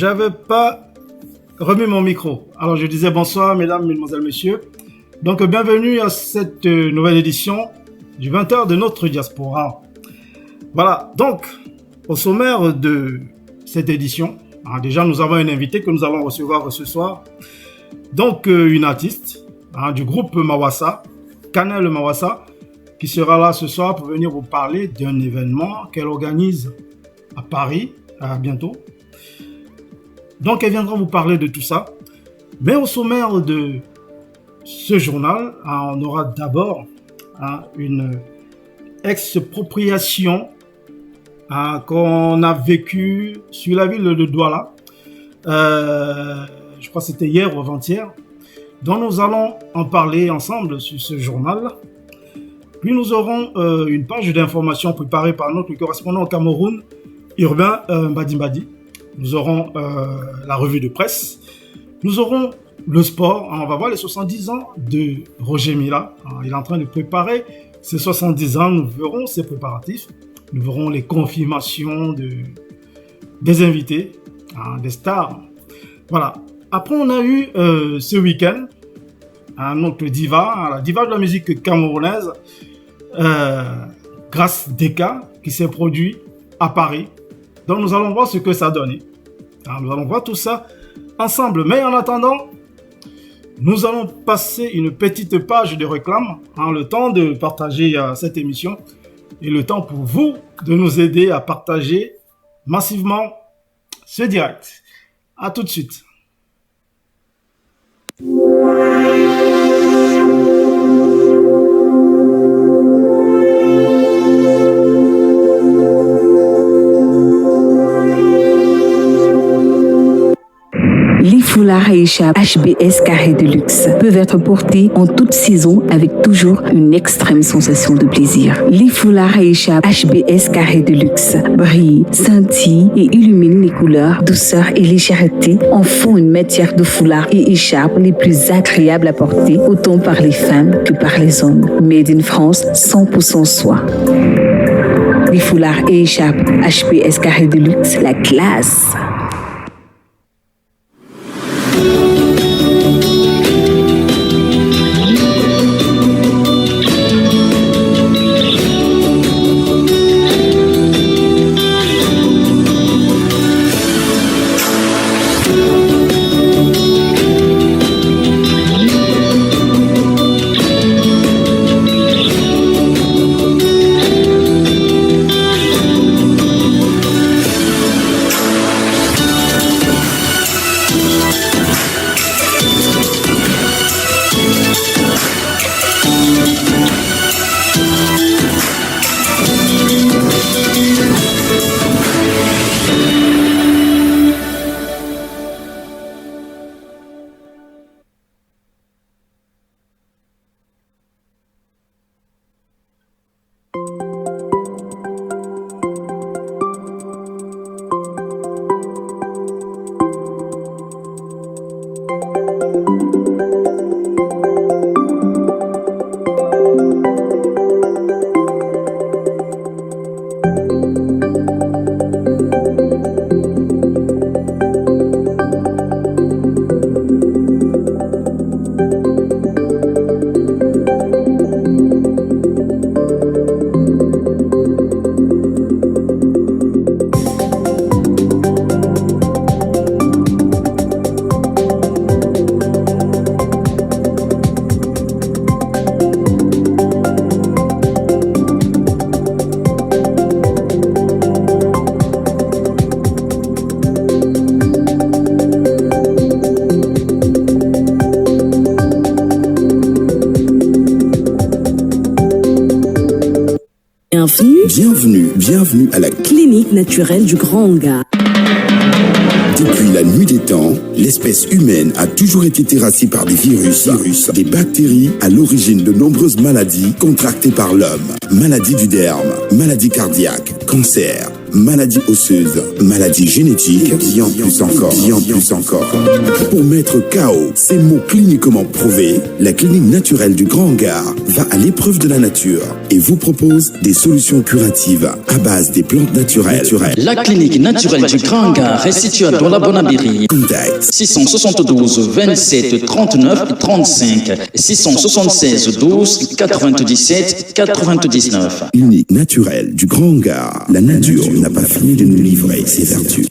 j'avais pas remis mon micro. Alors je disais bonsoir mesdames, mesdemoiselles, messieurs. Donc bienvenue à cette nouvelle édition du 20h de notre diaspora. Voilà, donc au sommaire de cette édition, déjà nous avons un invité que nous allons recevoir ce soir. Donc une artiste du groupe Mawassa, Canel Mawassa, qui sera là ce soir pour venir vous parler d'un événement qu'elle organise à Paris, bientôt. Donc elle viendra vous parler de tout ça. Mais au sommaire de ce journal, on aura d'abord une expropriation qu'on a vécue sur la ville de Douala. Je crois que c'était hier ou avant-hier. Donc nous allons en parler ensemble sur ce journal. Puis nous aurons une page d'information préparée par notre correspondant au Cameroun, Urbain Mbadi. Nous aurons la revue de presse. Nous aurons le sport. On va voir les 70 ans de Roger Mila. Il est en train de préparer ses 70 ans. Nous verrons ses préparatifs. Nous verrons les confirmations des invités, des stars. Voilà. Après, on a eu ce week-end notre diva, la diva de la musique camerounaise, Grace Deka, qui s'est produit à Paris. Donc nous allons voir ce que ça donne. Nous allons voir tout ça ensemble. Mais en attendant, nous allons passer une petite page de réclame, le temps de partager cette émission et le temps pour vous de nous aider à partager massivement ce direct. À tout de suite. Les foulards Aïcha HBS Carré de luxe peuvent être portés en toute saison avec toujours une extrême sensation de plaisir. Les foulards Aïcha HBS Carré de luxe brillent, scintillent et illuminent les couleurs, douceur et légèreté en font une matière de foulard et écharpe les plus agréables à porter autant par les femmes que par les hommes. Made in France, 100% soie. Les foulards et écharpes HBS Carré de luxe, la classe. Bienvenue à la clinique naturelle du Grand Hangar. Depuis la nuit des temps, l'espèce humaine a toujours été terrassée par des virus, des bactéries à l'origine de nombreuses maladies contractées par l'homme. Maladies du derme, maladies cardiaques, cancer, maladies osseuses, maladies génétiques, bien plus encore. Pour mettre KO ces mots cliniquement prouvés, la clinique naturelle du Grand Hangar va à l'épreuve de la nature et vous propose des solutions curatives à base des plantes naturelles. La clinique naturelle du Grand Hangar est située à Douala Bonabiri. Contact 672 27 39 35 676 12 97 99. Clinique naturelle du Grand Hangar. La nature n'a pas fini de nous livrer ses vertus.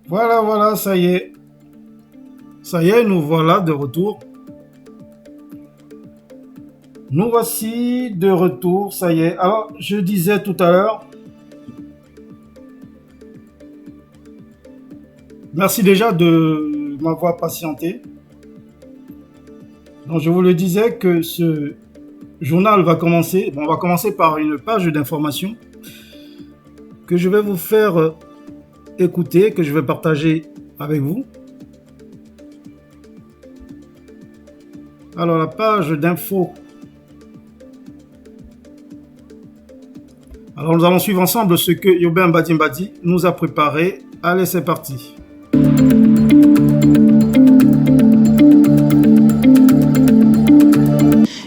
Voilà, ça y est. Ça y est, nous voilà de retour. Nous voici de retour, ça y est. Alors, je disais tout à l'heure, merci déjà de m'avoir patienté. Donc, je vous le disais que ce journal va commencer. Bon, on va commencer par une page d'information que je vais vous faire écouter, que je vais partager avec vous. Alors, la page d'info. Alors, nous allons suivre ensemble ce que Urbain Badimbadi nous a préparé. Allez, c'est parti.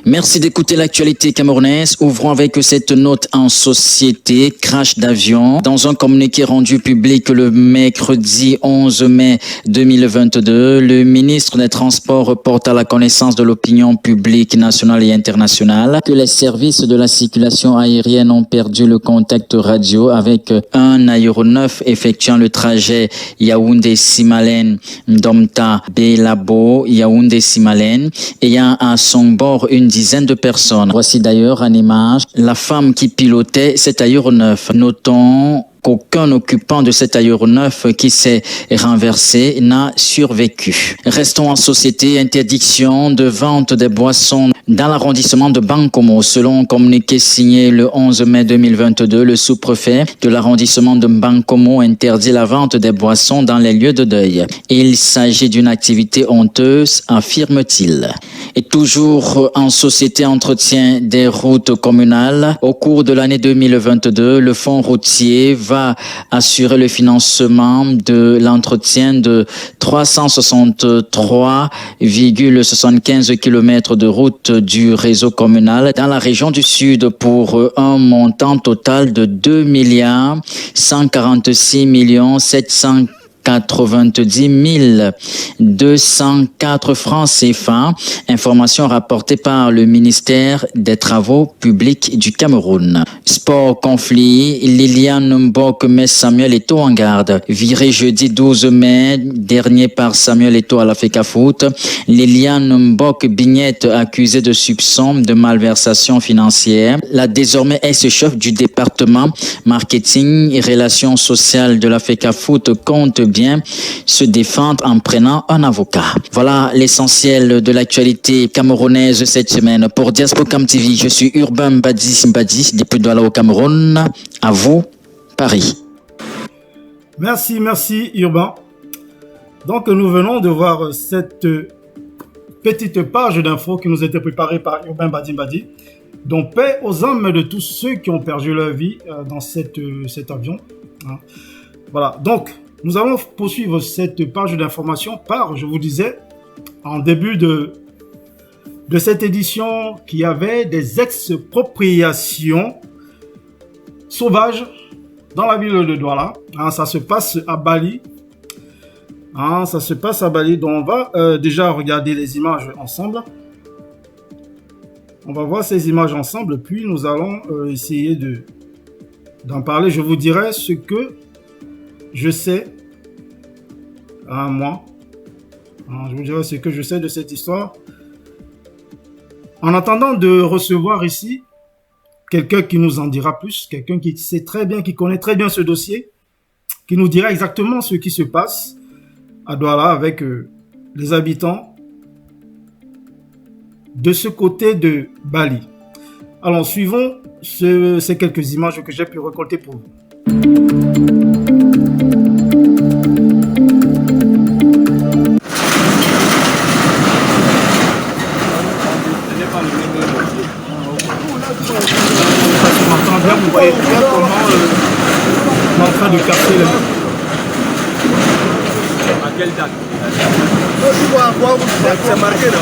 Merci d'écouter l'actualité camerounaise. Ouvrons avec cette note en société. Crash d'avion. Dans un communiqué rendu public le mercredi 11 mai 2022, le ministre des Transports porte à la connaissance de l'opinion publique nationale et internationale que les services de la circulation aérienne ont perdu le contact radio avec un aéronef effectuant le trajet Yaoundé-Simalène, Domta-Belabo, Yaoundé-Simalène, ayant à son bord une dizaine de personnes. Voici d'ailleurs en image la femme qui pilotait cet aéronef. Notons qu'aucun occupant de cet aéronef qui s'est renversé n'a survécu. Restons en société. Interdiction de vente des boissons dans l'arrondissement de Bankomo. Selon un communiqué signé le 11 mai 2022, le sous-préfet de l'arrondissement de Bankomo interdit la vente des boissons dans les lieux de deuil. Il s'agit d'une activité honteuse, affirme-t-il. Et toujours en société, entretien des routes communales. Au cours de l'année 2022, le fonds routier va assurer le financement de l'entretien de 363,75 km de route du réseau communal dans la région du Sud pour un montant total de 2 146 790 204 francs CFA. Information rapportée par le ministère des Travaux publics du Cameroun. Sport conflit, Liliane Mbok met Samuel Eto'o en garde. Viré jeudi 12 mai dernier par Samuel Eto'o à la FECAFOOT, Liliane Mbok Bignette accusée de soupçon de malversation financière. La désormais ex-chef du département marketing et relations sociales de la FECAFOOT compte bien se défendre en prenant un avocat. Voilà l'essentiel de l'actualité camerounaise cette semaine. Pour Diaspocam TV, je suis Urbain Badi depuis Douala au Cameroun. À vous, Paris. Merci Urbain. Donc nous venons de voir cette petite page d'infos qui nous était préparée par Urbain Badi. Donc paix aux âmes de tous ceux qui ont perdu leur vie dans cet avion. Voilà, donc nous allons poursuivre cette page d'information par, je vous disais, en début de cette édition, qu'il y avait des expropriations sauvages dans la ville de Douala. Ça se passe à Bali. Donc on va déjà regarder les images ensemble. On va voir ces images ensemble, puis nous allons essayer d'en parler. Je vous dirai ce que je sais, moi, je vous dirai ce que je sais de cette histoire. En attendant de recevoir ici quelqu'un qui nous en dira plus, quelqu'un qui sait très bien, qui connaît très bien ce dossier, qui nous dira exactement ce qui se passe à Douala avec les habitants de ce côté de Bali. Alors, suivons ces quelques images que j'ai pu récolter pour vous. voyez bien comment on est en train de casser les murs. À quelle date? C'est marqué là.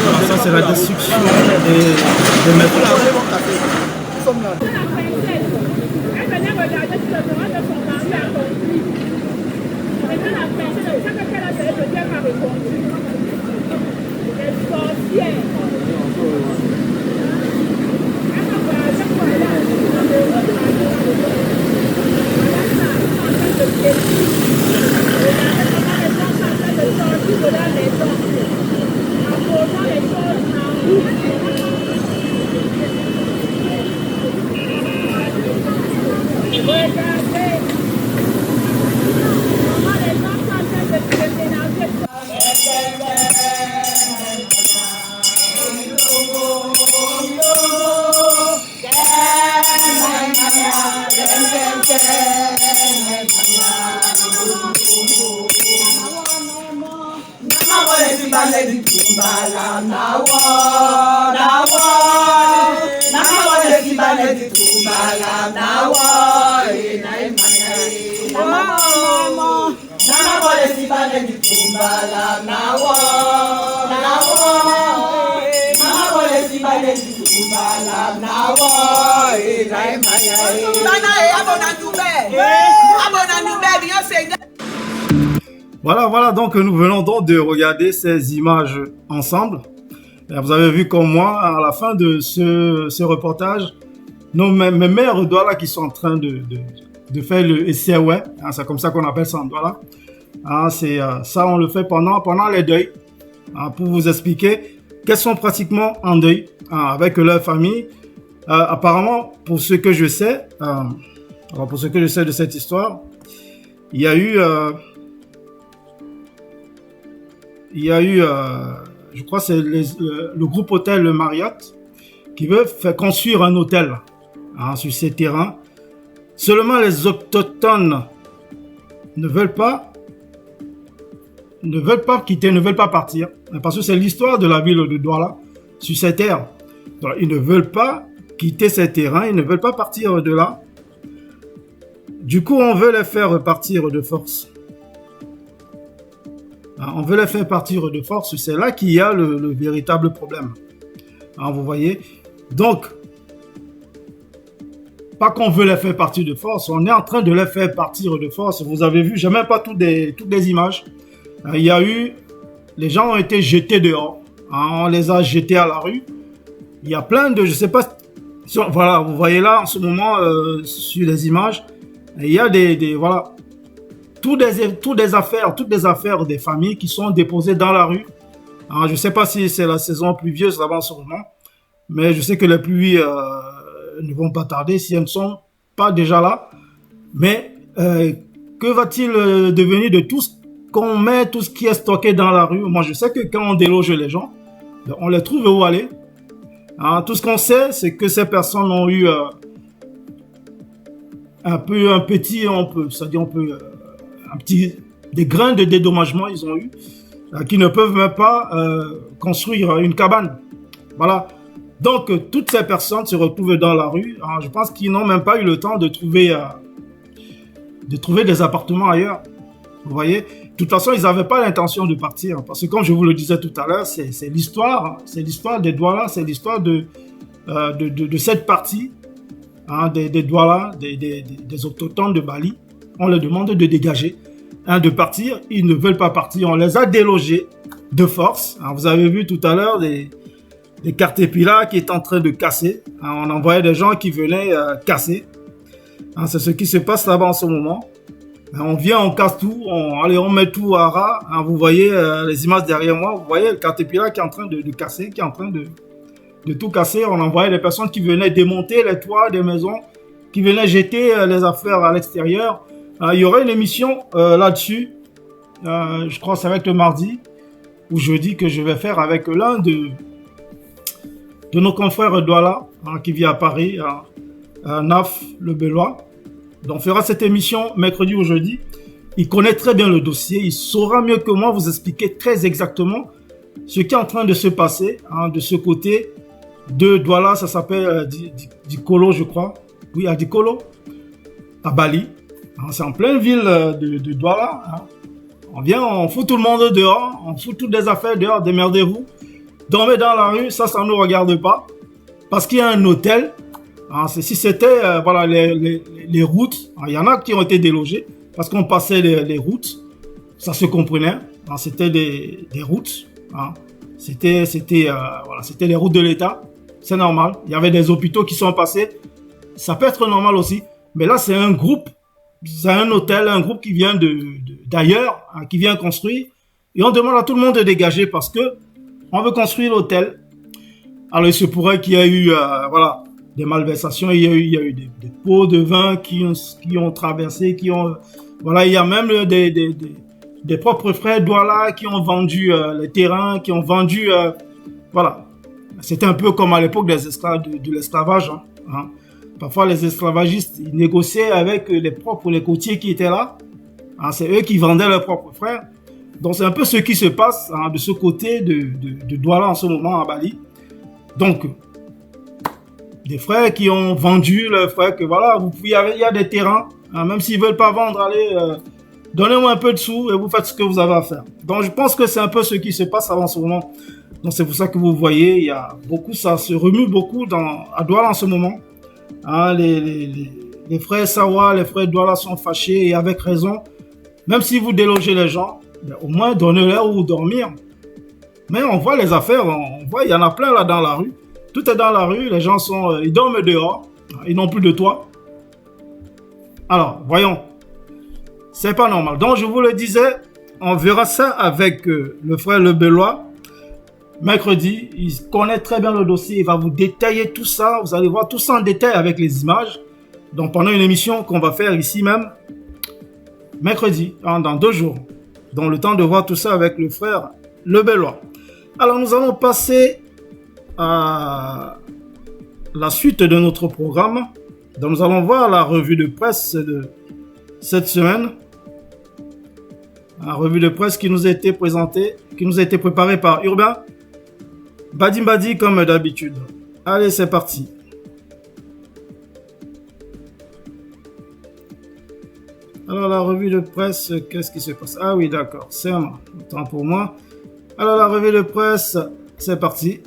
Alors ça c'est la destruction des maisons. Voilà, donc nous venons donc de regarder ces images ensemble. Et vous avez vu comme moi, à la fin de ce reportage, mes mères Douala qui sont en train de faire le SCOE, hein, c'est comme ça qu'on appelle ça en Douala. Hein, ça, on le fait pendant les deuils, hein, pour vous expliquer qu'elles sont pratiquement en deuil, hein, avec leur famille. Apparemment, pour ce que je sais, de cette histoire, il y a eu, je crois que c'est le groupe hôtel Le Marriott qui veut faire construire un hôtel, hein, sur ces terrains. Seulement les autochtones ne veulent pas quitter, ne veulent pas partir, parce que c'est l'histoire de la ville de Douala sur ces terres. Donc, ils ne veulent pas quitter ces terrains, ils ne veulent pas partir de là. Du coup, on veut les faire partir de force. On veut les faire partir de force, c'est là qu'il y a le véritable problème. Hein, vous voyez? Donc, pas qu'on veut les faire partir de force, on est en train de les faire partir de force. Vous avez vu, j'ai même pas toutes les images. Il y a eu, les gens ont été jetés dehors. Hein, on les a jetés à la rue. Il y a plein de, je sais pas, voilà, vous voyez là en ce moment sur les images, il y a voilà, toutes des affaires des familles qui sont déposées dans la rue. Alors, je ne sais pas si c'est la saison pluvieuse là-bas en ce moment, mais je sais que les pluies ne vont pas tarder si elles ne sont pas déjà là. Mais que va-t-il devenir de tout ce qu'on met, tout ce qui est stocké dans la rue? Moi, je sais que quand on déloge les gens, on les trouve où aller. Hein, tout ce qu'on sait, c'est que ces personnes ont eu des grains de dédommagement, ils ont eu, qui ne peuvent même pas construire une cabane. Voilà. Donc, toutes ces personnes se retrouvent dans la rue. Alors, je pense qu'ils n'ont même pas eu le temps de trouver des appartements ailleurs. Vous voyez? De toute façon, ils n'avaient pas l'intention de partir. Parce que comme je vous le disais tout à l'heure, c'est l'histoire des Douala, c'est l'histoire de cette partie, hein, des Douala, des autochtones de Bali. On leur demande de dégager, hein, de partir. Ils ne veulent pas partir. On les a délogés de force. Hein, vous avez vu tout à l'heure des caterpillars qui étaient en train de casser. Hein, on envoyait des gens qui venaient casser. Hein, c'est ce qui se passe là-bas en ce moment. On vient, on casse tout, on met tout à ras. Hein, vous voyez les images derrière moi, vous voyez le caterpillar qui est en train de casser, qui est en train de tout casser. On envoyait des personnes qui venaient démonter les toits des maisons, qui venaient jeter les affaires à l'extérieur. Il y aurait une émission là-dessus, je crois que ça va être le mardi ou jeudi, que je vais faire avec l'un de nos confrères Douala, hein, qui vit à Paris, Naf Le Bellois. Donc, on fera cette émission mercredi ou jeudi. Il connaît très bien le dossier. Il saura mieux que moi vous expliquer très exactement ce qui est en train de se passer, hein, de ce côté de Douala. Ça s'appelle Dikolo, je crois. oui, à Dikolo, à Bali. C'est en pleine ville de Douala. On vient, on fout tout le monde dehors, on fout toutes les affaires dehors, démerdez-vous. Dormez dans la rue, ça ne nous regarde pas. Parce qu'il y a un hôtel. Si c'était voilà, les routes, il y en a qui ont été délogés parce qu'on passait les routes. Ça se comprenait. C'était des routes. C'était les routes de l'État. C'est normal. Il y avait des hôpitaux qui sont passés. Ça peut être normal aussi. Mais là, c'est un groupe. C'est un hôtel, un groupe qui vient d'ailleurs, qui vient construire. Et on demande à tout le monde de dégager parce que on veut construire l'hôtel. Alors, il se pourrait qu'il y ait eu des malversations. Il y a eu des pots de vin qui ont traversé, il y a même des propres frères Douala qui ont vendu les terrains, qui ont vendu, C'était un peu comme à l'époque de l'esclavage. Parfois, les esclavagistes, ils négociaient avec les côtiers qui étaient là. C'est eux qui vendaient leurs propres frères. Donc, c'est un peu ce qui se passe de ce côté de Douala en ce moment à Bali. Donc, des frères qui ont vendu leurs frères, que voilà, il y a des terrains, même s'ils ne veulent pas vendre, allez, donnez-moi un peu de sous et vous faites ce que vous avez à faire. Donc, je pense que c'est un peu ce qui se passe en ce moment. Donc, c'est pour ça que vous voyez, il y a beaucoup, ça se remue beaucoup à Douala en ce moment. Les frères Sawa, les frères Douala sont fâchés et avec raison. Même si vous délogez les gens, au moins donnez-leur où dormir. Mais on voit les affaires, il y en a plein là dans la rue. Tout est dans la rue, les gens ils dorment dehors, ils n'ont plus de toit. Alors, voyons, c'est pas normal. Donc, je vous le disais, on verra ça avec le frère Lebellois. Mercredi, il connaît très bien le dossier, il va vous détailler tout ça, vous allez voir tout ça en détail avec les images. Donc pendant une émission qu'on va faire ici même, mercredi, dans 2 jours. Donc le temps de voir tout ça avec le frère Lebellois. Alors nous allons passer à la suite de notre programme. Donc nous allons voir la revue de presse de cette semaine. La revue de presse qui nous a été présentée, qui nous a été préparée par Urbain Badi comme d'habitude. Allez, c'est parti. Alors, la revue de presse, qu'est-ce qui se passe? Ah oui, d'accord, c'est un temps pour moi. Alors, la revue de presse, c'est parti.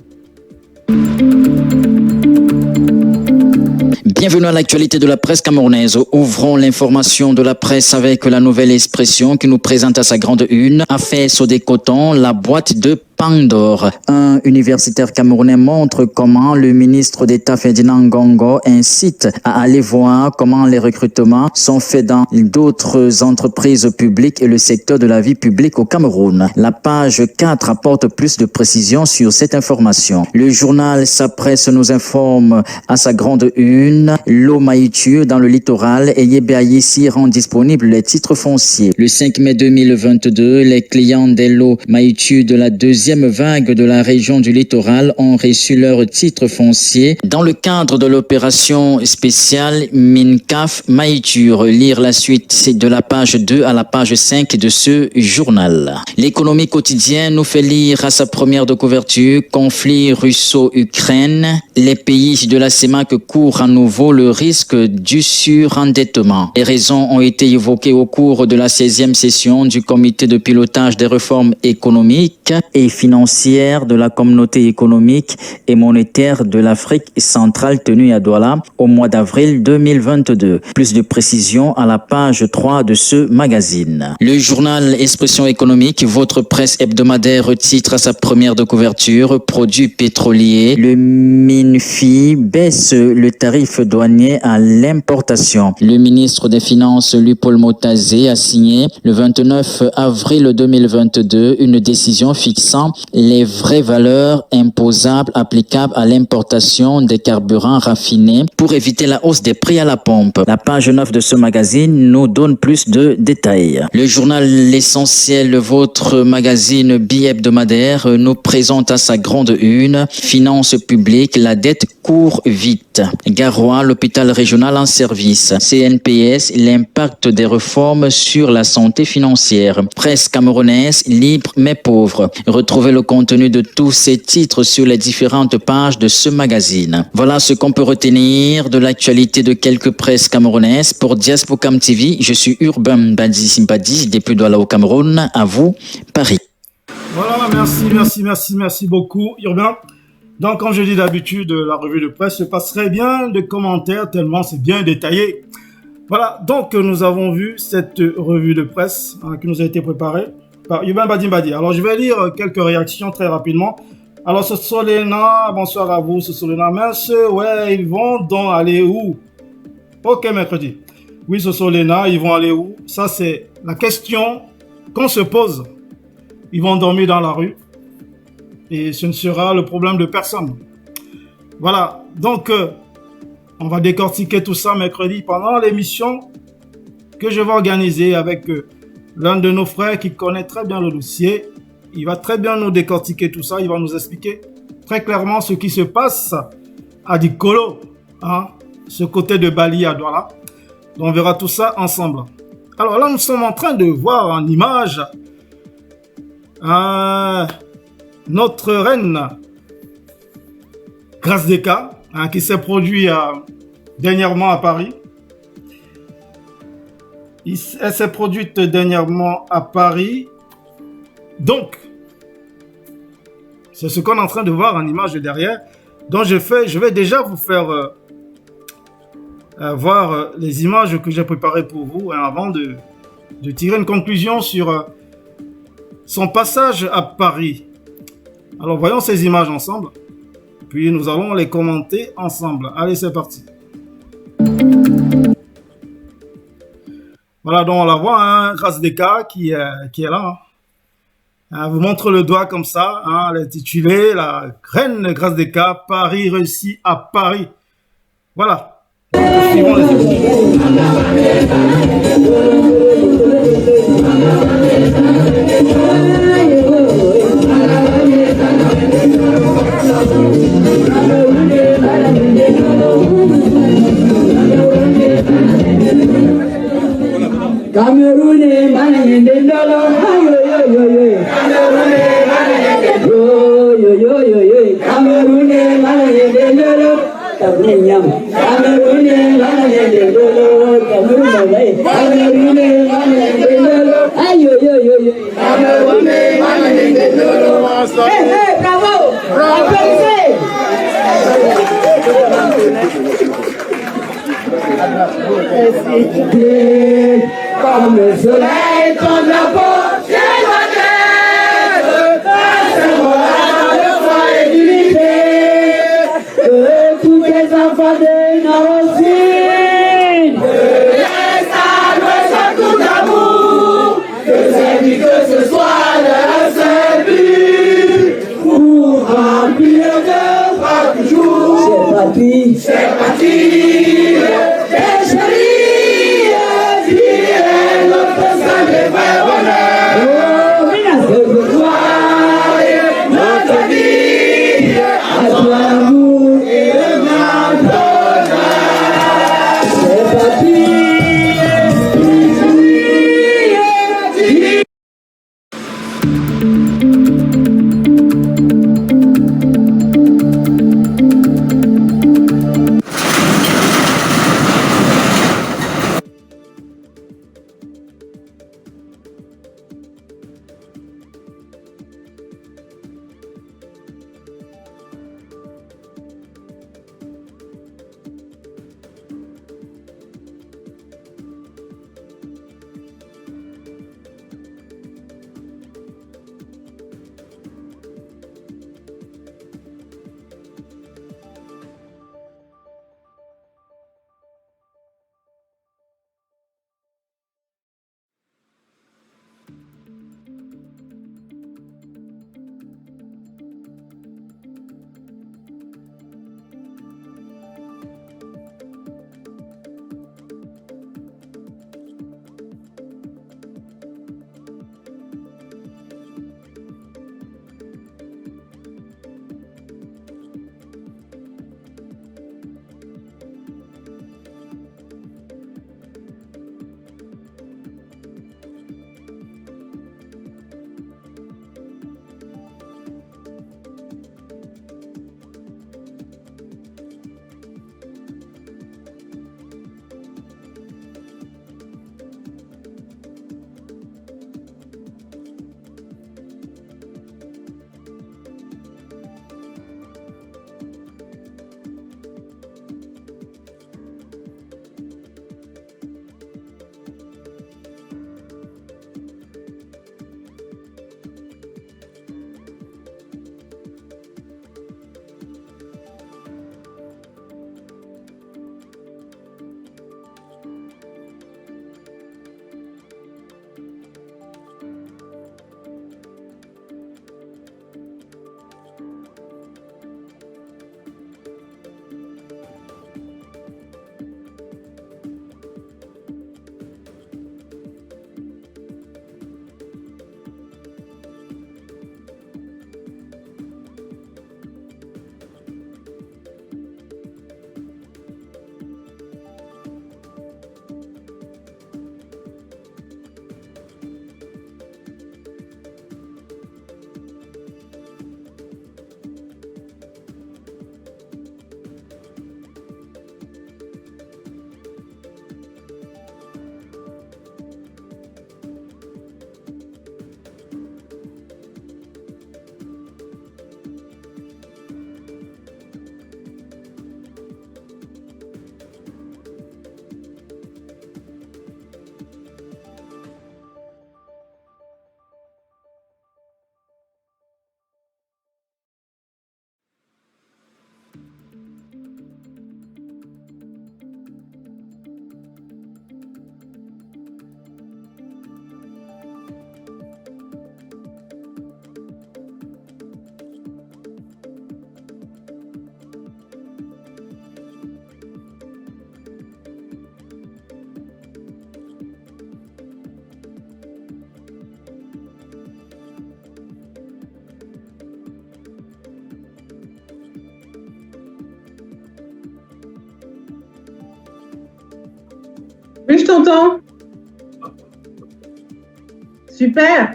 Bienvenue à l'actualité de la presse camerounaise. Ouvrons l'information de la presse avec la nouvelle expression qui nous présente à sa grande une. Affaire Sodexo, la boîte de Pandore. Un universitaire camerounais montre comment le ministre d'État Ferdinand Ngongo incite à aller voir comment les recrutements sont faits dans d'autres entreprises publiques et le secteur de la vie publique au Cameroun. La page 4 apporte plus de précisions sur cette information. Le journal Sa Presse nous informe à sa grande une, l'eau maïtue dans le littoral et Yébéaïssi rend disponible les titres fonciers. Le 5 mai 2022, les clients des lots maïtue de la deuxième vague de la région du littoral ont reçu leur titre foncier dans le cadre de l'opération spéciale Mincaf Maïture. Lire la suite, c'est de la page 2 à la page 5 de ce journal. L'économie quotidienne nous fait lire à sa première de couverture conflit russo-ukraine. Les pays de la CEMAC courent à nouveau le risque du surendettement. Les raisons ont été évoquées au cours de la 16e session du comité de pilotage des réformes économiques et financières de la communauté économique et monétaire de l'Afrique centrale tenue à Douala au mois d'avril 2022. Plus de précisions à la page 3 de ce magazine. Le journal Expression économique, votre presse hebdomadaire, titre à sa première de couverture produits pétroliers. Le MINFI baisse le tarif douanier à l'importation. Le ministre des Finances, Paul Motazé, a signé le 29 avril 2022 une décision fixant les vraies valeurs imposables applicables à l'importation des carburants raffinés pour éviter la hausse des prix à la pompe. La page 9 de ce magazine nous donne plus de détails. Le journal L'Essentiel, votre magazine bi-hebdomadaire, nous présente à sa grande une, finances publiques, la dette court vite. Garoua, l'hôpital régional en service. CNPS, l'impact des réformes sur la santé financière. Presse camerounaise, libre mais pauvre. Retrouvez le contenu de tous ces titres sur les différentes pages de ce magazine. Voilà ce qu'on peut retenir de l'actualité de quelques presses camerounaises. Pour Diaspocam TV, je suis Urbain Badi Simpadi, depuis Douala au Cameroun. À vous, Paris. Voilà, merci beaucoup, Urbain. Donc, comme je dis d'habitude, la revue de presse se passerait bien de commentaires tellement c'est bien détaillé. Voilà, donc nous avons vu cette revue de presse qui nous a été préparée par Urbain Badi. Alors, je vais lire quelques réactions très rapidement. Alors, ce Solena, bonsoir à vous, ce Solena. Mince, ouais, ils vont donc aller où? Ok, mercredi. Oui, ce Solena, ils vont aller où? Ça, c'est la question qu'on se pose. Ils vont dormir dans la rue. Et ce ne sera le problème de personne. Voilà, donc on va décortiquer tout ça mercredi pendant l'émission que je vais organiser avec l'un de nos frères qui connaît très bien le dossier. Il va très bien nous décortiquer tout ça, il va nous expliquer très clairement ce qui se passe à Dikolo, ce côté de Bali à Douala. Donc on verra tout ça ensemble. Alors là, nous sommes en train de voir en image notre reine Grâce Deka, qui s'est produit dernièrement à Paris. Elle s'est produite dernièrement à Paris. Donc, c'est ce qu'on est en train de voir en image derrière. Donc, je vais déjà vous faire voir les images que j'ai préparées pour vous avant de tirer une conclusion sur son passage à Paris. Alors, voyons ces images ensemble, puis nous allons les commenter ensemble. Allez, c'est parti. Voilà, donc on la voit, Grâce Deka qui est là. Elle vous montre le doigt comme ça, elle est intitulée la reine Grâce Deka, Paris réussi à Paris. Voilà. Suivons les images. Cameroun est malin de l'eau, Cameroun est malin de l'eau, Cameroun est malin de l'eau, Cameroun est malin de l'eau, aïe Cameroun est malin de l'eau. Hey, bravo, applaudissez. Comme le soleil, comme la peau, j'ai ma tête. C'est moi le foyer d'unité. Que tous les enfants de Narosine. De l'Est à l'Ouest, à tout d'amour. Que ce soit le seul but. Pour remplir de joie toujours. C'est parti. Oui, je t'entends. Super.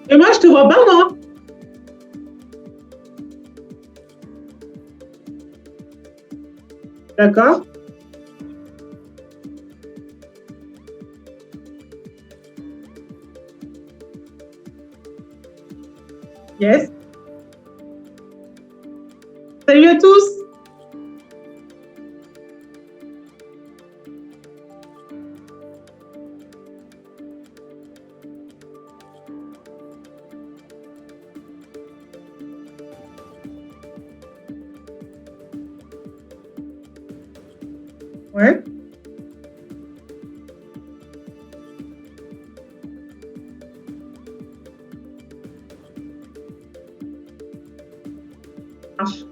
Et moi, je te vois pas, moi. D'accord. Yes. Salut à tous. Ouais. Marche.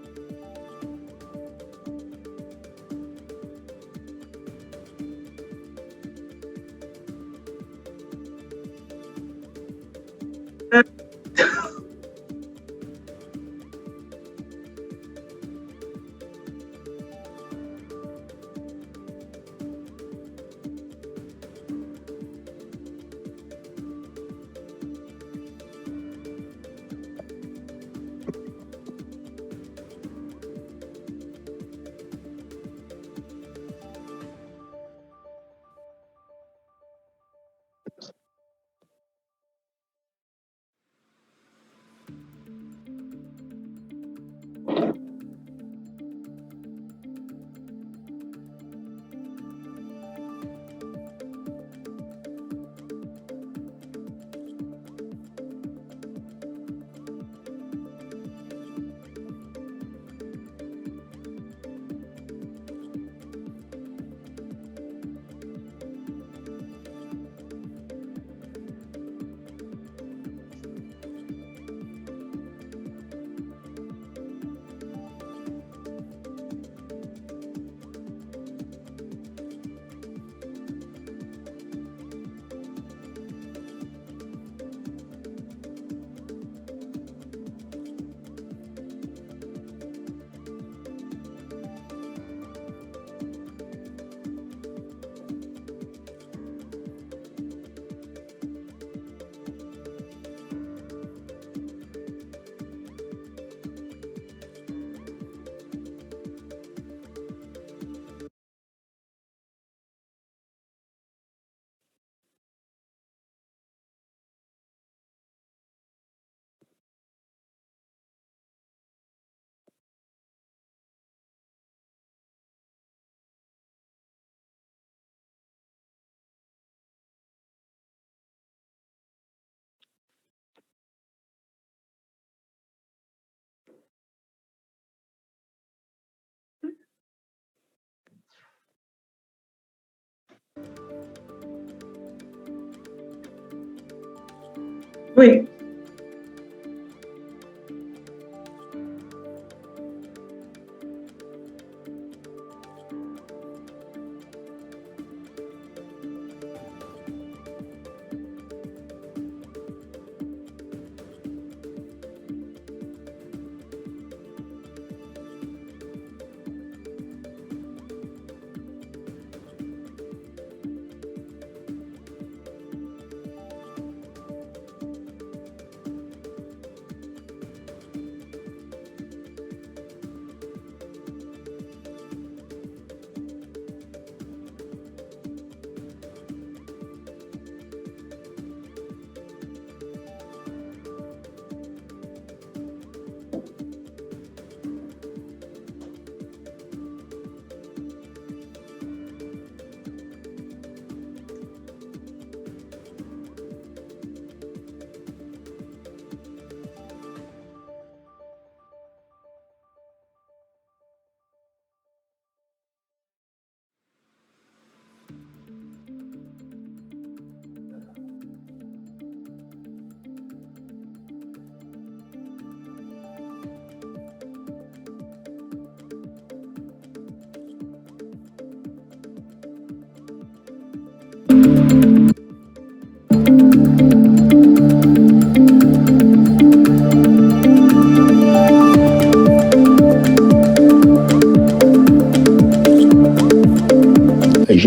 Oui.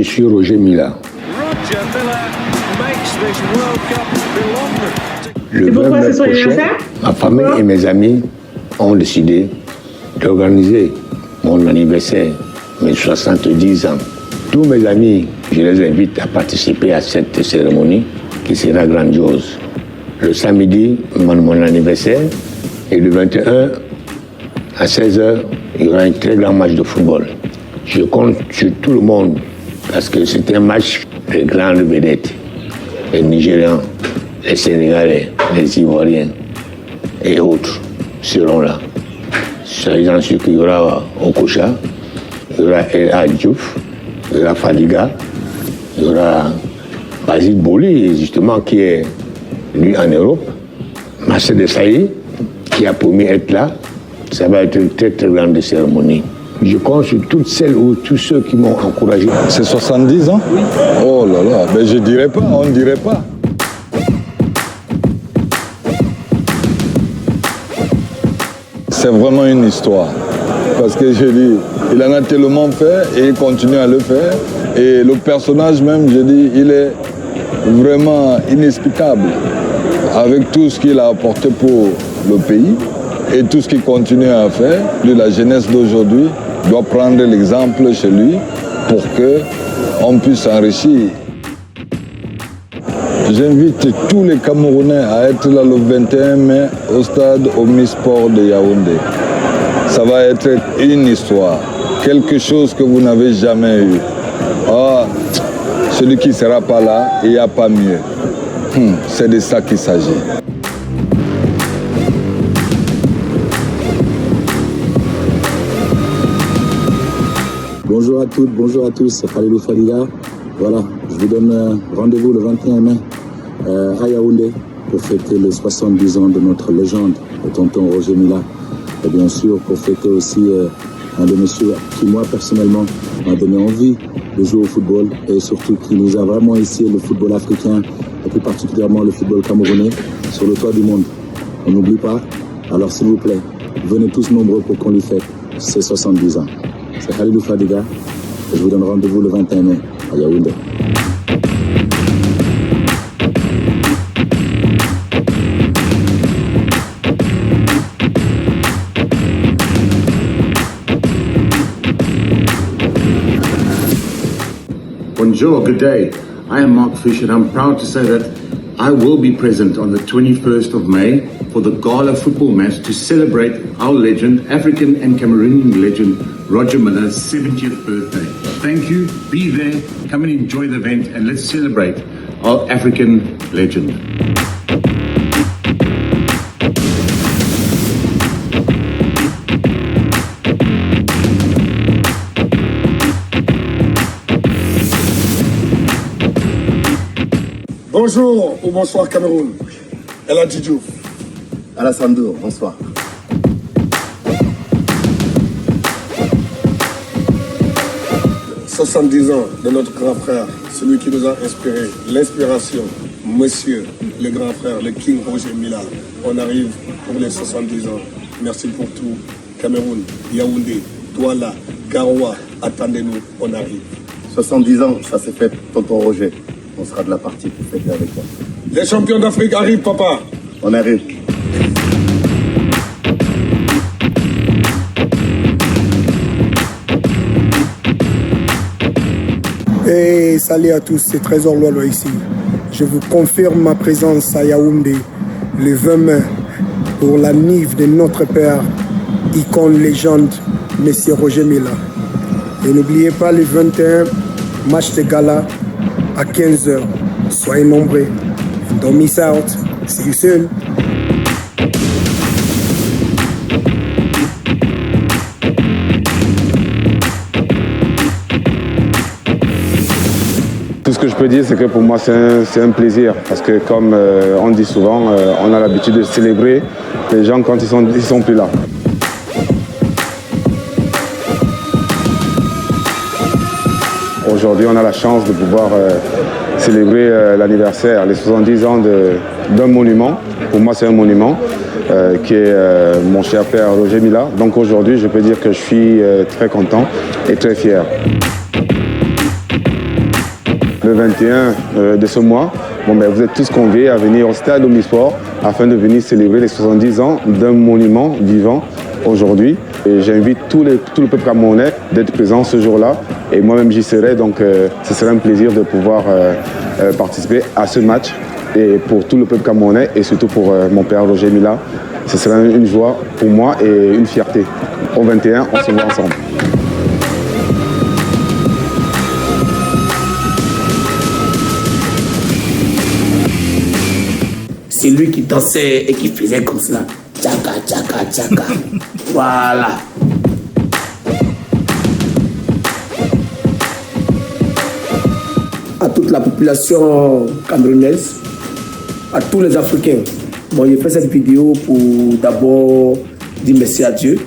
Je suis Roger Mila. Le 20 mai prochain, ma famille et mes amis ont décidé d'organiser mon anniversaire, mes 70 ans. Tous mes amis, je les invite à participer à cette cérémonie qui sera grandiose. Le samedi, mon anniversaire, et le 21, à 16h, il y aura un très grand match de football. Je compte sur tout le monde parce que c'est un match de grandes vedettes. Les Nigérians, les Sénégalais, les Ivoiriens et autres seront là. Soyez-en sûrs qu'il y aura Okocha, il y aura El Diouf, il y aura Fadiga, il y aura Basile Boli, justement, qui est lui en Europe, Marcel Desailly, qui a promis être là. Ça va être une très très grande cérémonie. Je compte sur toutes celles ou tous ceux qui m'ont encouragé. C'est 70 ans? Oui. Oh là là, ben je dirais pas, on ne dirait pas. C'est vraiment une histoire. Parce que je dis, il en a tellement fait et il continue à le faire. Et le personnage même, je dis, il est vraiment inexplicable. Avec tout ce qu'il a apporté pour le pays et tout ce qu'il continue à faire, la jeunesse d'aujourd'hui doit prendre l'exemple chez lui pour qu'on puisse s'enrichir. J'invite tous les Camerounais à être là le 21 mai au stade Omnisport de Yaoundé. Ça va être une histoire, quelque chose que vous n'avez jamais eu. Ah, celui qui ne sera pas là, il n'y a pas mieux. C'est de ça qu'il s'agit. Bonjour à toutes, bonjour à tous, c'est Khalilou Fadiga. Voilà, je vous donne rendez-vous le 21 mai à Yaoundé pour fêter les 70 ans de notre légende, le tonton Roger Mila. Et bien sûr, pour fêter aussi un de messieurs qui, moi, personnellement, m'a donné envie de jouer au football et surtout qui nous a vraiment essayé le football africain et plus particulièrement le football camerounais sur le toit du monde. On n'oublie pas, alors s'il vous plaît, venez tous nombreux pour qu'on lui fête ses 70 ans. C'est Khalilou Fadiga et je vous donne rendez-vous le 21 mai à Yaoundé. Bonjour, good day. I am Mark Fish and I'm proud to say that I will be present on the 21st of May for the Gala football match to celebrate our legend, African and Cameroonian legend, Roger Miller's 70th birthday. Thank you, be there, come and enjoy the event and let's celebrate our African legend. Bonjour ou bonsoir Cameroun. El Hadji Diouf. Alassane Dour, bonsoir. « 70 ans de notre grand frère, celui qui nous a inspiré, l'inspiration, monsieur, le grand frère, le King Roger Mila. On arrive pour les 70 ans. Merci pour tout. Cameroun, Yaoundé, Douala, Garoua, attendez-nous, on arrive. 70 ans, ça s'est fait, tonton Roger. On sera de la partie pour fêter avec toi. Les champions d'Afrique arrivent, papa. On arrive. Et salut à tous, c'est Trésor Lolo ici. Je vous confirme ma présence à Yaoundé le 20 mai pour la nive de notre père, icône légende, Monsieur Roger Mila. Et n'oubliez pas le 21, match de gala à 15h. Soyez nombreux. Don't miss out. See you soon. Tout ce que je peux dire, c'est que pour moi, c'est un plaisir. Parce que comme on dit souvent, on a l'habitude de célébrer les gens quand ils sont plus là. Aujourd'hui, on a la chance de pouvoir célébrer l'anniversaire, les 70 ans d'un monument. Pour moi, c'est un monument qui est mon cher père Roger Mila. Donc aujourd'hui, je peux dire que je suis très content et très fier. le 21 de ce mois. Bon, ben, vous êtes tous conviés à venir au stade Omnisport afin de venir célébrer les 70 ans d'un monument vivant aujourd'hui. Et j'invite tout le peuple camerounais d'être présent ce jour-là. Et moi-même j'y serai, donc ce serait un plaisir de pouvoir participer à ce match. Et pour tout le peuple camerounais et surtout pour mon père Roger Mila, ce sera une joie pour moi et une fierté. Au 21, on se voit ensemble. C'est lui qui dansait et qui faisait comme cela. Tchaka, tchaka, tchaka. Voilà. À toute la population camerounaise, à tous les Africains. Bon, j'ai fait cette vidéo pour d'abord dire merci à Dieu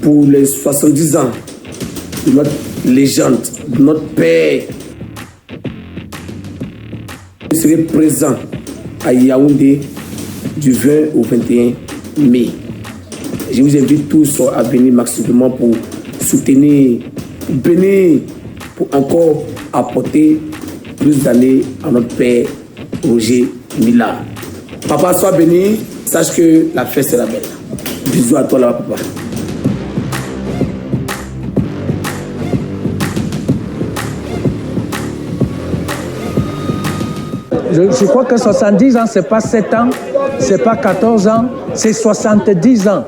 pour les 70 ans de notre légende, de notre père. Je serai présent à Yaoundé du 20 au 21 mai. Je vous invite tous à venir maximalement pour soutenir, pour bénir, pour encore apporter plus d'années à notre père Roger Mila. Papa, sois béni, sache que la fête sera belle. Bisous à toi là, papa. Je crois que 70 ans, ce n'est pas 7 ans, ce n'est pas 14 ans, c'est 70 ans.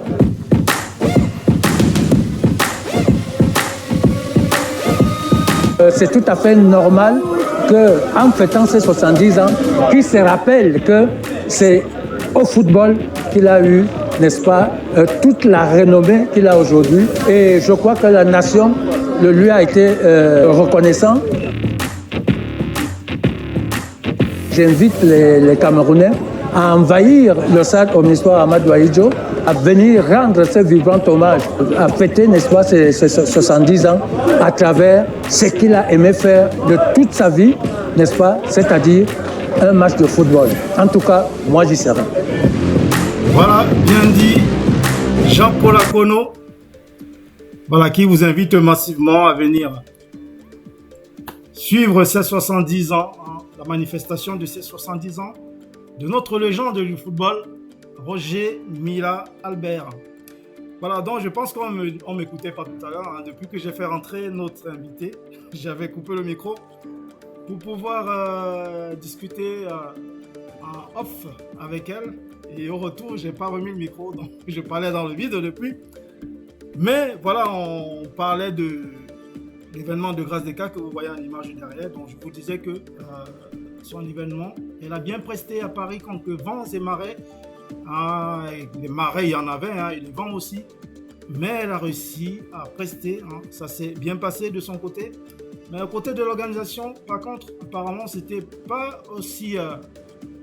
C'est tout à fait normal qu'en fêtant ces 70 ans, qu'il se rappelle que c'est au football qu'il a eu, n'est-ce pas, toute la renommée qu'il a aujourd'hui. Et je crois que la nation le lui a été reconnaissant. J'invite les Camerounais à envahir le stade Omnisport Amadou Ahidjo, à venir rendre ce vibrant hommage, à fêter, n'est-ce pas, ces 70 ans à travers ce qu'il a aimé faire de toute sa vie, n'est-ce pas, c'est-à-dire un match de football. En tout cas, moi j'y serai. Voilà, bien dit, Jean-Paul Akono, voilà, qui vous invite massivement à venir suivre ces 70 ans, hein, la manifestation de ces 70 ans de notre légende du football, Roger Mila Albert. Voilà, donc je pense qu'on m'écoutait pas tout à l'heure, hein, depuis que j'ai fait rentrer notre invité, j'avais coupé le micro pour pouvoir discuter en off avec elle. Et au retour, j'ai pas remis le micro, donc je parlais dans le vide depuis. Mais voilà, on parlait de l'événement de Grâce des Cas que vous voyez en image derrière. Donc je vous disais que son événement, elle a bien presté à Paris contre vents et marées. Ah, et les marées, il y en avait, hein, et les vents aussi. Mais elle a réussi à prester. Hein. Ça s'est bien passé de son côté. Mais à côté de l'organisation, par contre, apparemment, c'était pas aussi...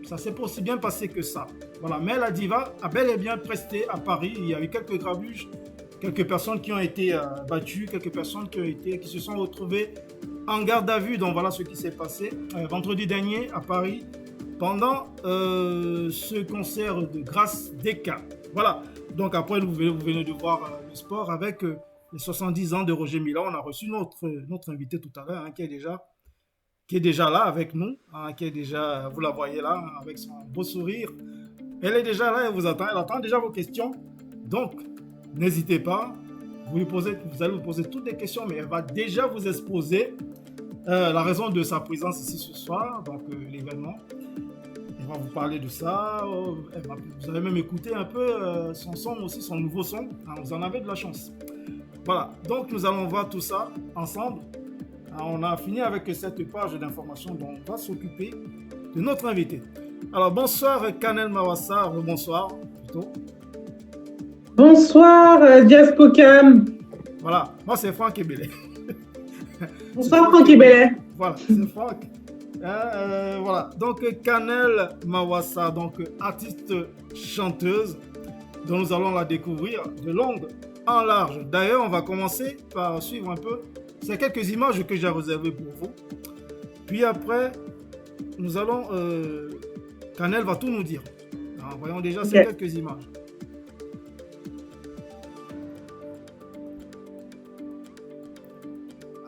ça s'est pas aussi bien passé que ça. Voilà. Mais la diva a bel et bien presté à Paris. Il y a eu quelques grabuges, quelques personnes qui ont été battues, quelques personnes qui se sont retrouvées en garde à vue. Donc voilà ce qui s'est passé vendredi dernier à Paris pendant ce concert de Grâce des Cas. Voilà. Donc après, vous venez de voir le sport avec les 70 ans de Roger Mila. On a reçu notre invité tout à l'heure, hein, qui est déjà là avec nous, hein, qui est déjà, vous la voyez là, hein, avec son beau sourire. Elle est déjà là, elle vous attend, elle attend déjà vos questions. Donc, n'hésitez pas, vous allez vous poser toutes les questions, mais elle va déjà vous exposer la raison de sa présence ici ce soir, donc l'événement. Elle va vous parler de ça, vous allez même écouter un peu son son aussi, son nouveau son, hein, vous en avez de la chance. Voilà, donc nous allons voir tout ça ensemble. On a fini avec cette page d'information dont on va s'occuper de notre invité. Alors bonsoir Kanel Mawassa, bonsoir plutôt. Bonsoir Diaspocam. Voilà, moi c'est Franck Ebele. Bonsoir Franck Ebele. Voilà, c'est Franck. Voilà, donc Kanel Mawassa, donc artiste chanteuse, dont nous allons la découvrir de long en large. D'ailleurs, on va commencer par suivre un peu ces quelques images que j'ai réservées pour vous. Puis après, nous allons... Kanel va tout nous dire. Alors, voyons déjà ces quelques images.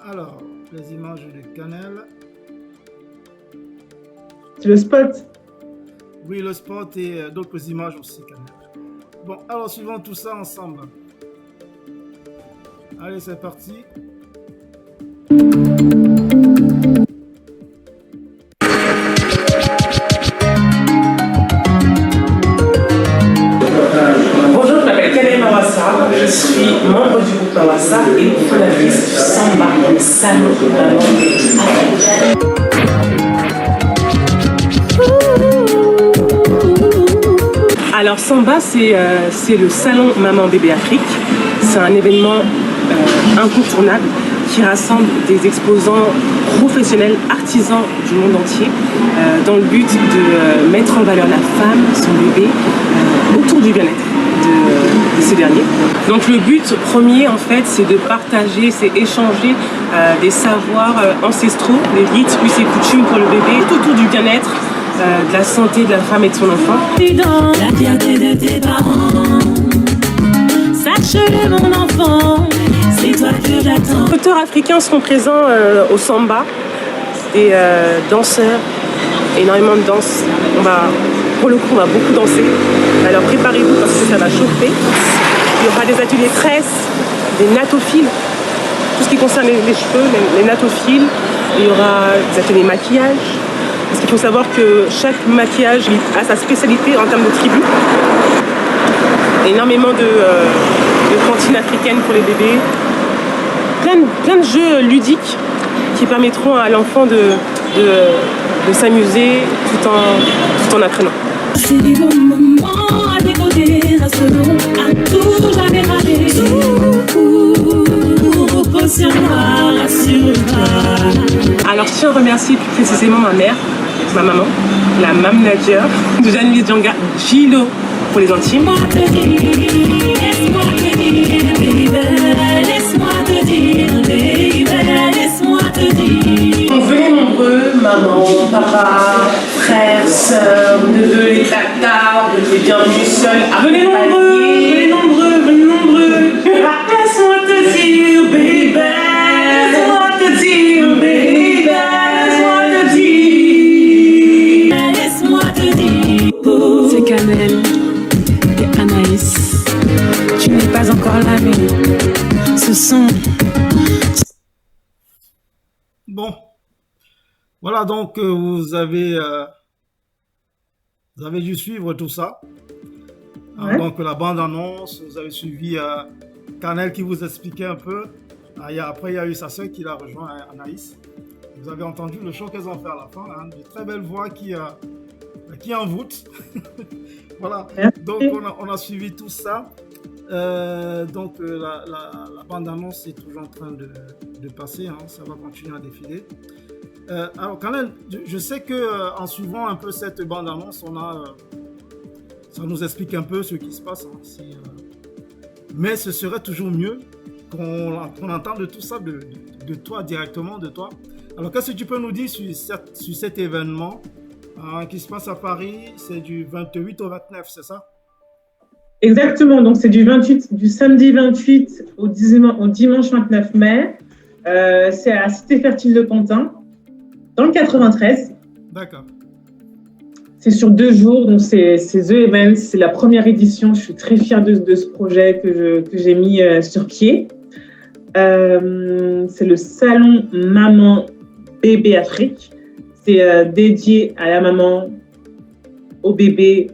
Alors, les images de Kanel. C'est le spot. Oui, le spot et d'autres images aussi quand même. Bon, alors suivons tout ça ensemble. Allez, c'est parti. Bonjour, je m'appelle Kalem Mawassa, je suis membre du groupe Mawassa et fondatrice du Samba, le salon de maman Afrique. Alors Samba, c'est le salon Maman Bébé Afrique. C'est un événement incontournable qui rassemble des exposants professionnels, artisans du monde entier, dans le but de mettre en valeur la femme, son bébé, autour du bien-être de ces derniers. Donc le but premier, en fait, c'est de partager, c'est échanger des savoirs ancestraux, les rites, us et coutumes pour le bébé, tout autour du bien-être, de la santé de la femme et de son enfant. La fierté de tes parents, sache-le mon enfant, c'est toi que j'attends. Les auteurs africains seront présents au Samba, des danseurs, énormément de danse. Pour le coup, on va beaucoup danser. Alors préparez-vous parce que ça va chauffer. Il y aura des ateliers tresses, des natophiles, tout ce qui concerne les cheveux, les natophiles. Il y aura des ateliers maquillage. Parce qu'il faut savoir que chaque maquillage a sa spécialité en termes de tribu. Énormément de cantines africaines pour les bébés. Plein de jeux ludiques qui permettront à l'enfant de s'amuser tout en apprenant. C'est des bons moments à décoder, resteront à tout jamais rater. Repose sur moi, rassure-toi. Alors je tiens à remercier plus précisément ma mère, ma maman, la Mam Nadia, de Jeanne Djanga, Gilo pour les intimes. Laisse-moi te dire, baby, laisse-moi te dire, baby, laisse-moi te dire. Donc venez nombreux, maman, papa, frères, sœurs, neveux, les tatas, vous êtes bienvenus seuls. Venez nombreux, venez nombreux, venez nombreux. Laisse-moi te dire, baby, laisse-moi te dire, baby, laisse-moi te dire. Laisse-moi te dire. C'est Kamel et Anaïs. Tu n'es pas encore la vie. Ce sont... Bon. Voilà, donc vous avez dû suivre tout ça. Ouais. Donc la bande-annonce, vous avez suivi Canel qui vous expliquait un peu. Après, il y a eu sa sœur qui l'a rejoint, Anaïs. Vous avez entendu le show qu'elles ont fait à la fin, hein, de très belles voix qui envoûtent. Voilà, donc on a suivi tout ça. Donc la bande-annonce est toujours en train de passer, hein, ça va continuer à défiler. Alors quand même, je sais que en suivant un peu cette bande-annonce, ça nous explique un peu ce qui se passe. Hein, mais ce serait toujours mieux qu'on entende tout ça de toi, directement de toi. Alors qu'est-ce que tu peux nous dire sur cet événement qui se passe à Paris? C'est du 28 au 29, c'est ça? Exactement, donc c'est du samedi 28 au dimanche 29 mai. C'est à la Cité Fertile de Pantin, dans le 93. D'accord. C'est sur 2 jours, donc c'est The Events, c'est la première édition. Je suis très fière de ce projet que j'ai mis sur pied. C'est le salon Maman Bébé Afrique. C'est dédié à la maman, au bébé,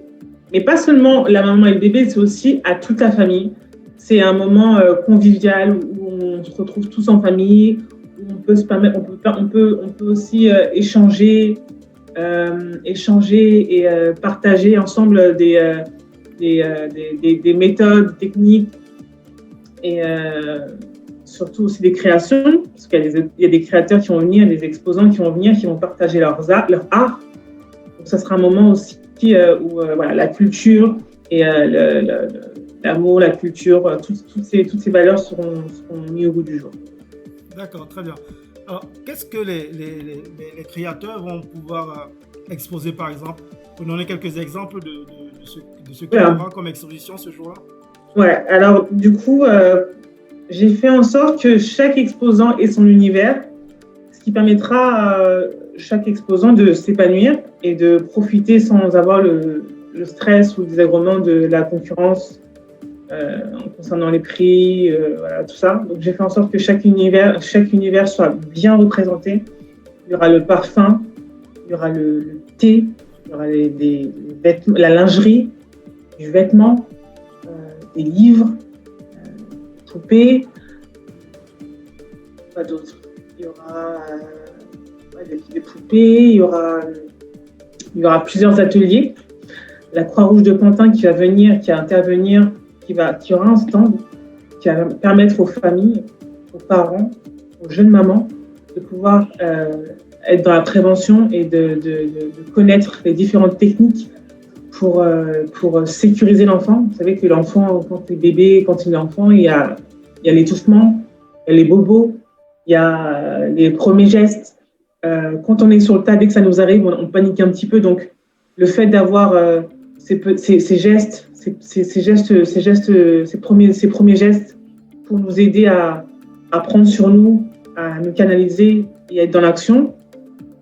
mais pas seulement la maman et le bébé, c'est aussi à toute la famille. C'est un moment convivial où on se retrouve tous en famille, où on peut se permettre, on peut aussi échanger et partager ensemble des méthodes, techniques et surtout aussi des créations, parce qu'il y a des créateurs qui vont venir, des exposants qui vont venir, qui vont partager leur art. Donc ça sera un moment aussi où voilà, la culture et l'amour, la culture, toutes ces valeurs seront mises au goût du jour. D'accord, très bien. Alors, qu'est-ce que les créateurs vont pouvoir exposer, par exemple? Vous donner quelques exemples de ce qu'il y aura comme exposition ce jour-là? Ouais, alors du coup, j'ai fait en sorte que chaque exposant ait son univers. qui permettra à chaque exposant de s'épanouir et de profiter sans avoir le stress ou le désagrément de la concurrence concernant les prix, voilà, tout ça. Donc j'ai fait en sorte que chaque univers soit bien représenté. Il y aura le parfum, il y aura le thé, il y aura des vêtements, la lingerie, du vêtement, des livres, poupées, pas d'autres. Il y aura des poupées, il y aura plusieurs ateliers. La Croix-Rouge de Pantin qui va venir, qui va intervenir, qui aura un stand qui va permettre aux familles, aux parents, aux jeunes mamans de pouvoir être dans la prévention et de connaître les différentes techniques pour sécuriser l'enfant. Vous savez que l'enfant, quand il est bébé, quand il est enfant, il y a l'étouffement, il y a les bobos, il y a les premiers gestes. Quand on est sur le tas, dès que ça nous arrive, on panique un petit peu. Donc, le fait d'avoir ces premiers gestes pour nous aider à prendre sur nous, à nous canaliser et à être dans l'action,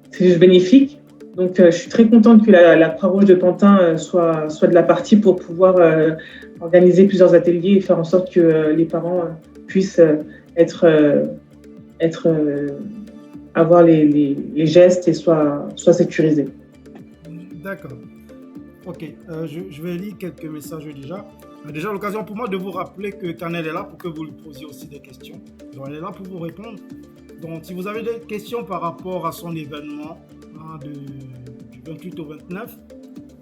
c'est juste bénéfique. Donc, je suis très contente que la Croix-Rouge de Pantin soit de la partie pour pouvoir organiser plusieurs ateliers et faire en sorte que les parents puissent avoir les gestes et soient sécurisés. D'accord. Ok, je vais lire quelques messages déjà. Déjà, l'occasion pour moi de vous rappeler que Canel est là pour que vous lui posiez aussi des questions. Donc, elle est là pour vous répondre. Donc, si vous avez des questions par rapport à son événement du 28 au 29,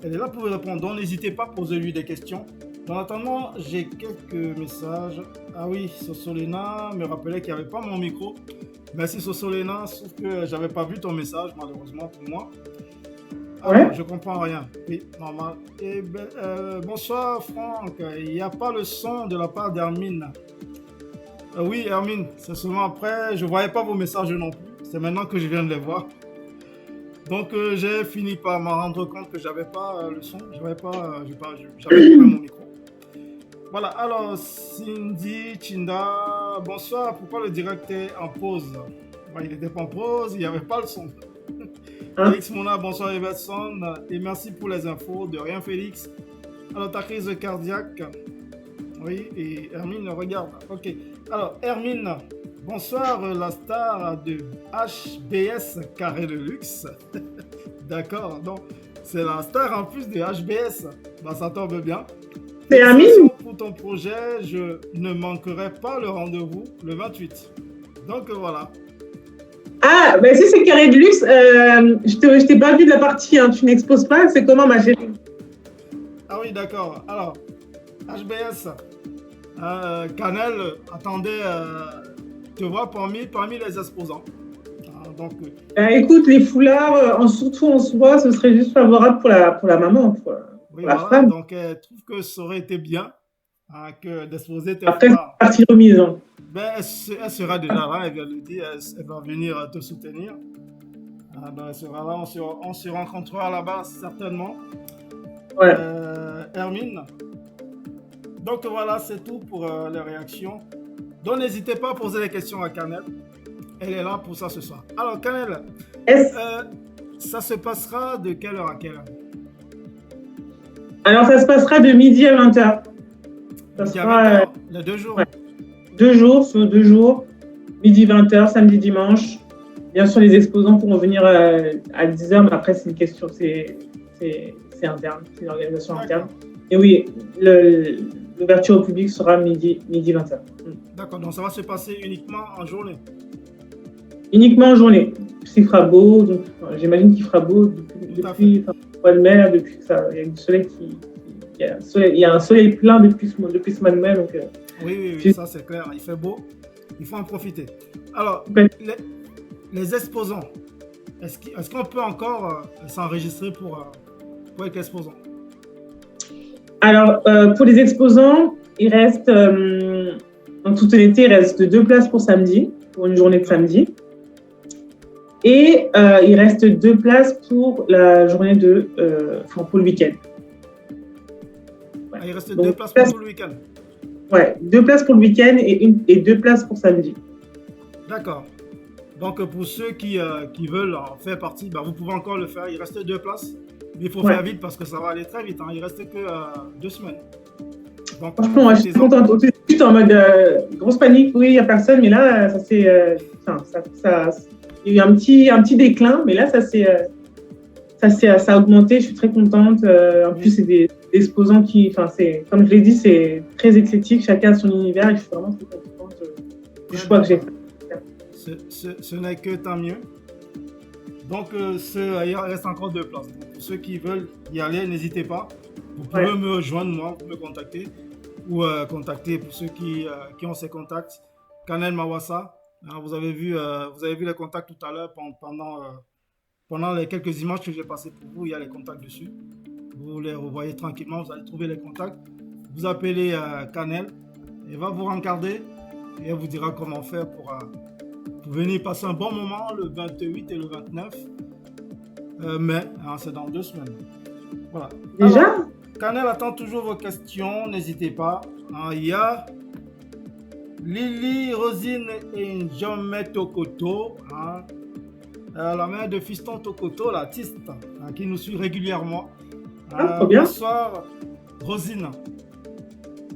elle est là pour vous répondre. Donc, n'hésitez pas à poser lui des questions. En attendant, j'ai quelques messages. Ah oui, Sosolena me rappelait qu'il n'y avait pas mon micro. Merci Sosolena, sauf que j'avais pas vu ton message, malheureusement pour moi. Alors, je comprends rien. Oui, normal. Et bonsoir Franck, il n'y a pas le son de la part d'Hermine. Oui, Hermine, c'est seulement après. Je ne voyais pas vos messages non plus. C'est maintenant que je viens de les voir. Donc, j'ai fini par m'en rendre compte que j'avais pas le son. J'avais pas mon micro. Voilà, alors, Cindy, Chinda, bonsoir. Pourquoi le direct est en pause? Il n'était pas en pause, il n'y avait pas le son. Félix Mona, bonsoir Everson. Et merci pour les infos. De rien, Félix. Alors, ta crise cardiaque. Oui, et Hermine, regarde. Ok. Alors, Hermine, bonsoir, la star de HBS Carré de Luxe. D'accord, donc c'est la star en plus de HBS. Bah, ça tombe bien. C'est Hermine. Pour ton projet, je ne manquerai pas le rendez-vous le 28. Donc, voilà. Ah, ben si c'est Carré de Luxe, je t'ai pas vu de la partie, hein. Tu n'exposes pas, c'est comment ma chérie? Ah oui, d'accord. Alors, HBS, Canel attendait te voir parmi les exposants. Donc, écoute, les foulards, surtout en soi, ce serait juste favorable pour la maman, pour la femme. Donc, elle trouve que ça aurait été bien que d'exposer tes après, foulards. c'est partie remise. Hein. Ben, elle sera déjà là, elle vient le dire, elle va venir te soutenir. Donc, elle sera là, on se rencontrera là-bas certainement. Ouais. Hermine. Donc voilà, c'est tout pour les réactions. Donc n'hésitez pas à poser des questions à Canel. Elle est là pour ça ce soir. Alors Canel, ça se passera de quelle heure à quelle heure? Alors ça se passera de midi à 20h. Ça sera les 2 jours. Ouais. 2 jours, midi 20h, samedi, dimanche. Bien sûr, les exposants pourront venir à 10h, mais après, c'est une question, c'est interne, c'est une organisation interne. Et oui, l'ouverture au public sera midi 20h. D'accord, donc ça va se passer uniquement en journée? Uniquement en journée. S'il fera beau, donc j'imagine qu'il fera beau depuis le mois de mai, là, depuis que ça, il y a du soleil il y a un soleil plein depuis ce mois de mai. Donc, oui, ça c'est clair, il fait beau, il faut en profiter. Alors, les exposants, est-ce qu'on peut encore s'enregistrer pour être exposant? Alors, pour les exposants, il reste, en toute honnêteté, il reste 2 places pour samedi, pour une journée de samedi. Et il reste 2 places pour la journée pour le week-end. Ouais. Il reste 2 places pour tout le week-end? Ouais, 2 places pour le week-end et 2 places pour samedi. D'accord. Donc pour ceux qui veulent en faire partie, vous pouvez encore le faire. Il reste 2 places. Mais il faut Ouais. faire vite parce que ça va aller très vite. Il reste que 2 semaines. Donc, Franchement, moi, je suis contente. Au début, j'étais en mode grosse panique. Oui, il n'y a personne. Mais là, ça s'est. Il y a eu un petit déclin. Mais là, ça a augmenté. Je suis très contente. En plus, c'est des exposants qui. Comme je l'ai dit, c'est très éclectique. Chacun a son univers. Et je suis vraiment très contente du choix que j'ai fait. ce n'est que tant mieux. Donc, il reste encore 2 places. Donc, pour ceux qui veulent y aller, n'hésitez pas. Vous pouvez me rejoindre, moi, vous me contacter. Ou contacter, pour ceux qui ont ces contacts, Kanel Mawassa. Vous avez vu les contacts tout à l'heure pendant les quelques images que j'ai passées pour vous. Il y a les contacts dessus. Vous les revoyez tranquillement, vous allez trouver les contacts. Vous appelez Kanel. Il va vous rencarder et elle vous dira comment faire pour venir passer un bon moment le 28 et le 29 mai. C'est dans 2 semaines. Voilà. Déjà? Kanel attend toujours vos questions, n'hésitez pas. Il y a Lily, Rosine et Njome Tokoto, la mère de Fiston Tokoto, l'artiste, qui nous suit régulièrement. Trop bien. Bonsoir Rosine.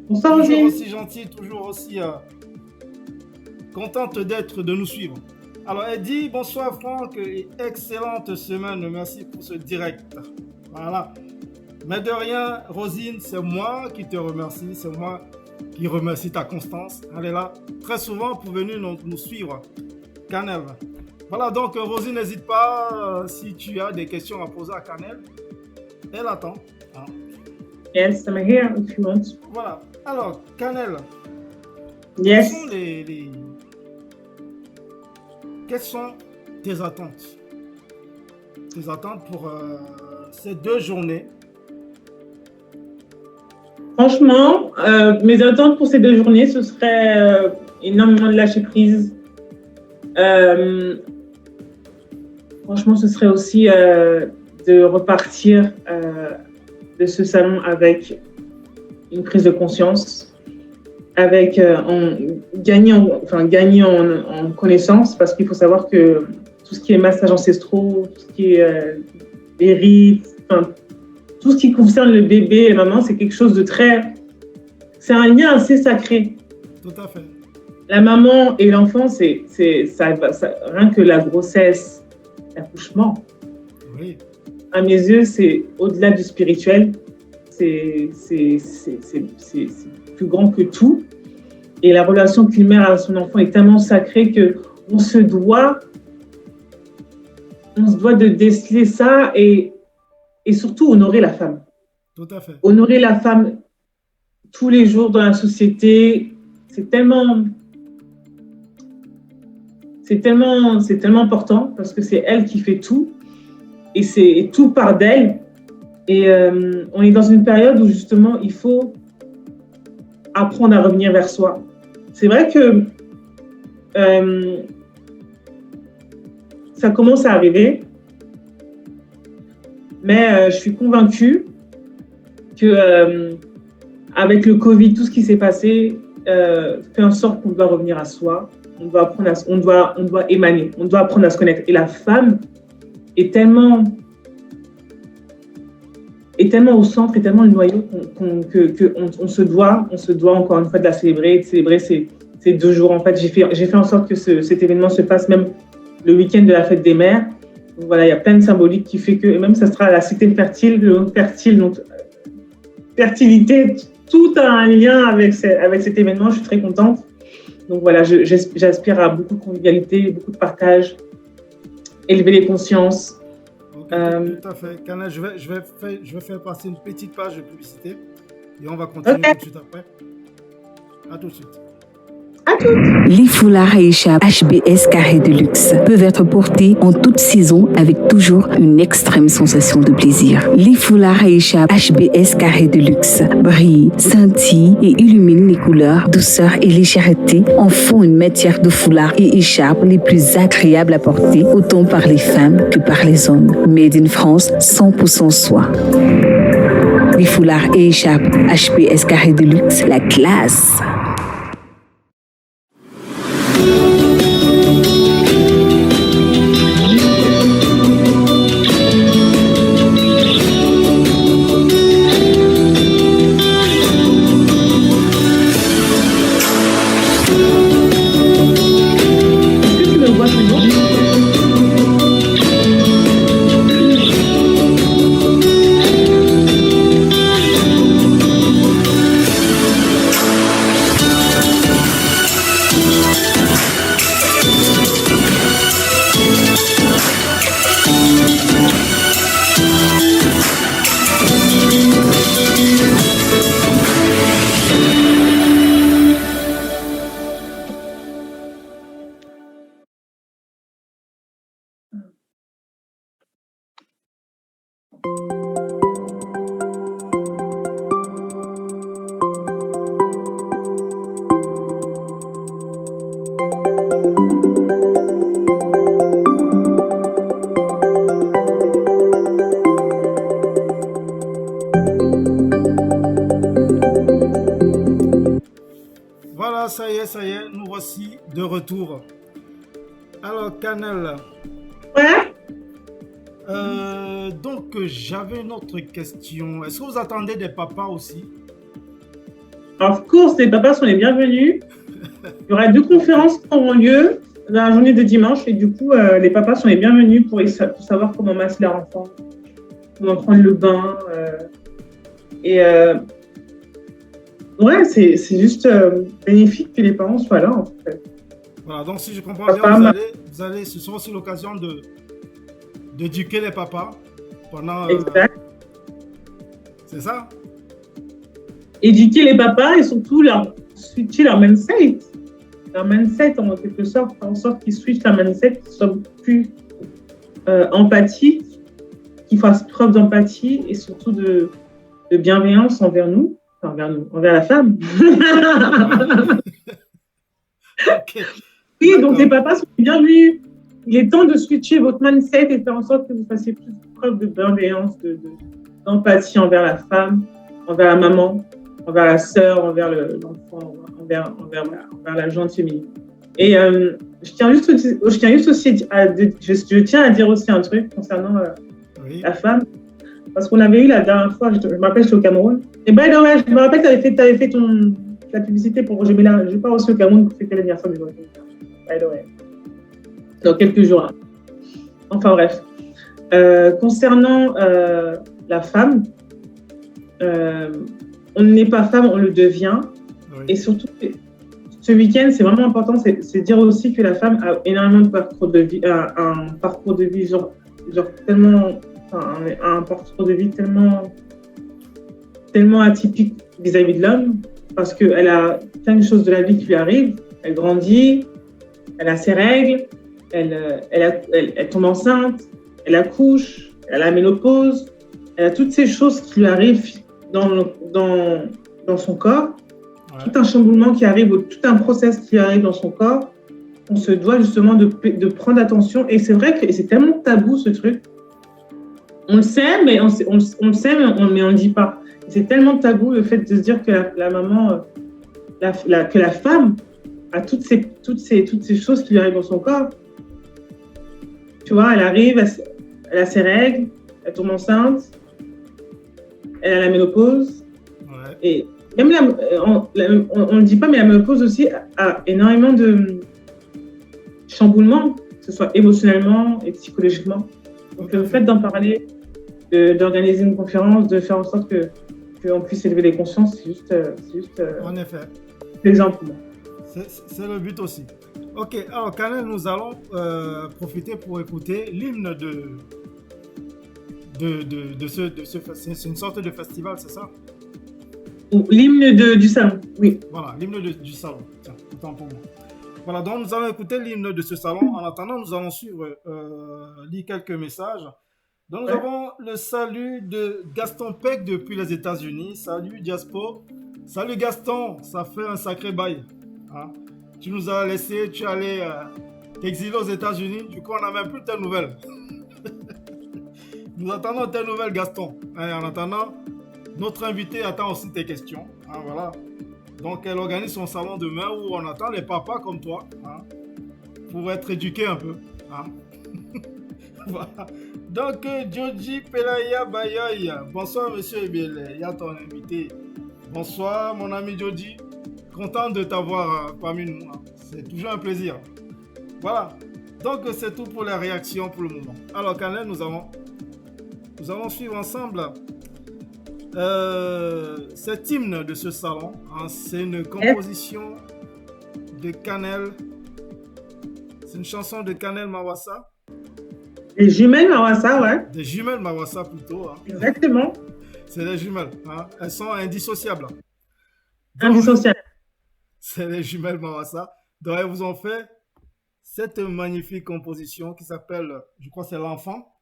Bonsoir Toujours Rosine. aussi gentille, toujours aussi contente de nous suivre. Alors elle dit bonsoir Franck et excellente semaine, merci pour ce direct. Voilà. Mais de rien, Rosine, c'est moi qui te remercie, c'est moi qui remercie ta constance. Elle est là très souvent pour venir nous suivre. Kanel. Voilà, donc Rosine, n'hésite pas si tu as des questions à poser à Kanel. Elle attend. Yes, I'm here if you want. Voilà. Alors, Kanel. Yes. Quelles sont tes attentes? Tes attentes pour ces 2 journées? Franchement, mes attentes pour ces 2 journées, ce serait énormément de lâcher prise. Franchement, ce serait aussi de repartir de ce salon avec une prise de conscience, avec gagner en connaissance, parce qu'il faut savoir que tout ce qui est massages ancestraux, tout ce qui est les rites, tout ce qui concerne le bébé et la maman, c'est quelque chose de très... C'est un lien assez sacré. Tout à fait. La maman et l'enfant, rien que la grossesse, l'accouchement. Oui. À mes yeux, c'est au-delà du spirituel. C'est plus grand que tout. Et la relation qu'une mère a à son enfant est tellement sacrée qu'on se doit de déceler ça et surtout honorer la femme. Tout à fait. Honorer la femme tous les jours dans la société, c'est tellement important parce que c'est elle qui fait tout et tout part d'elle. Et on est dans une période où justement il faut apprendre à revenir vers soi. C'est vrai que ça commence à arriver. Mais je suis convaincue que avec le Covid, tout ce qui s'est passé fait en sorte qu'on doit revenir à soi. On doit apprendre on doit émaner. On doit apprendre à se connaître. Et la femme est tellement au centre, est tellement le noyau qu'on se doit encore une fois de la célébrer, de célébrer ces 2 jours. En fait, j'ai fait en sorte que cet événement se passe même le week-end de la fête des mères. Donc voilà, il y a plein de symboliques qui fait que, et même ça sera la cité fertile, donc fertilité, tout a un lien avec cet événement, je suis très contente. Donc voilà, j'aspire à beaucoup de convivialité, beaucoup de partage, élever les consciences. Tout à fait. Kanel, je vais faire passer une petite page de publicité et on va continuer tout de suite après. À tout de suite. Les foulards Aïcha HBS Carré de Luxe peuvent être portés en toute saison avec toujours une extrême sensation de plaisir. Les foulards Aïcha HBS Carré de Luxe brillent, scintillent et illuminent les couleurs, douceur et légèreté en font une matière de foulard et écharpe les plus agréables à porter autant par les femmes que par les hommes. Made in France, 100% soie. Les foulards et écharpes HBS Carré de Luxe, la classe. Voilà, ça y est, nous voici de retour. Alors, Canel. Ouais. Donc, j'avais une autre question. Est-ce que vous attendez des papas aussi? Of course, les papas sont les bienvenus. Il y aura 2 conférences qui auront lieu dans la journée de dimanche et du coup, les papas sont les bienvenus pour savoir comment masser leur enfant, comment prendre le bain. Ouais, c'est juste bénéfique que les parents soient là, en fait. Voilà, donc si je comprends bien, ce sera aussi l'occasion d'éduquer les papas pendant... Exact. C'est ça? Éduquer les papas et surtout switcher leur mindset. Leur mindset, en quelque sorte, faire en sorte qu'ils switchent leur mindset, qu'ils soient plus empathiques, qu'ils fassent preuve d'empathie et surtout de bienveillance envers nous. Envers la femme. Okay. Oui, donc les papas sont bienvenus. Il est temps de switcher votre mindset et faire en sorte que vous fassiez plus preuve de bienveillance, d'empathie envers la femme, envers la maman, envers la sœur, envers l'enfant, envers la gente féminine. Et je tiens à dire aussi un truc concernant la femme. Parce qu'on avait eu la dernière fois, je me rappelle, j'étais au Cameroun. Et by the way, je me rappelle que tu avais fait la publicité pour Roger Mila. Je n'ai pas reçu au Cameroun pour fêter l'anniversaire de Roger Mila. By the way. Dans quelques jours. Hein. Enfin bref. Concernant la femme, on n'est pas femme, on le devient. Oui. Et surtout, ce week-end, c'est vraiment important, c'est dire aussi que la femme a énormément de parcours de vie, un parcours de vie genre tellement... un parcours de vie tellement atypique vis-à-vis de l'homme, parce qu'elle a plein de choses de la vie qui lui arrivent. Elle grandit, elle a ses règles, elle tombe enceinte, elle accouche, elle a la ménopause, elle a toutes ces choses qui lui arrivent dans son corps, ouais. Tout un chamboulement qui arrive, tout un process qui arrive dans son corps. On se doit justement de prendre attention, et c'est vrai que c'est tellement tabou ce truc. On le sait, mais on ne le dit pas. C'est tellement tabou le fait de se dire que la maman, que la femme a toutes ces choses qui lui arrivent dans son corps. Tu vois, elle arrive, elle a ses règles, elle tombe enceinte, elle a la ménopause. Ouais. Et même on ne le dit pas, mais la ménopause aussi a énormément de chamboulements, que ce soit émotionnellement et psychologiquement. Donc le fait d'en parler, d'organiser une conférence, de faire en sorte qu'on puisse élever les consciences, c'est juste en effet. L'exemple. C'est le but aussi. Ok, alors Canel, nous allons profiter pour écouter l'hymne de ce c'est une sorte de festival, c'est ça? L'hymne du salon, oui. Voilà, l'hymne du salon. Tiens, autant pour moi. Voilà, donc nous allons écouter l'hymne de ce salon. En attendant, nous allons suivre, lire quelques messages. Donc nous avons le salut de Gaston Peck depuis les États-Unis. Salut Diaspo. Salut Gaston, ça fait un sacré bail. Hein? Tu nous as laissé, tu es allé t'exiler aux États-Unis. Du coup, on n'a même plus tes nouvelles. Nous attendons tes nouvelles, Gaston. Et en attendant, notre invité attend aussi tes questions. Hein, voilà. Donc, elle organise son salon demain où on attend les papas comme toi, hein, pour être éduqués un peu. Hein. Voilà. Donc, Joji Pelaya Bayoy. Bonsoir, monsieur Ebiele. Il y a ton invité. Bonsoir, mon ami Joji. Content de t'avoir parmi nous. Hein. C'est toujours un plaisir. Voilà. Donc, c'est tout pour les réactions pour le moment. Alors, Canel, nous allons suivre ensemble cet hymne de ce salon. Hein, c'est une composition de Canel. C'est une chanson de Canel Mawassa. Des jumelles Mawassa, ouais. Des jumelles Mawassa plutôt. Hein. Exactement. C'est des jumelles. Hein. Elles sont indissociables. Indissociables. C'est les jumelles Mawassa. Donc, elles vous ont fait cette magnifique composition qui s'appelle, je crois, c'est l'enfant.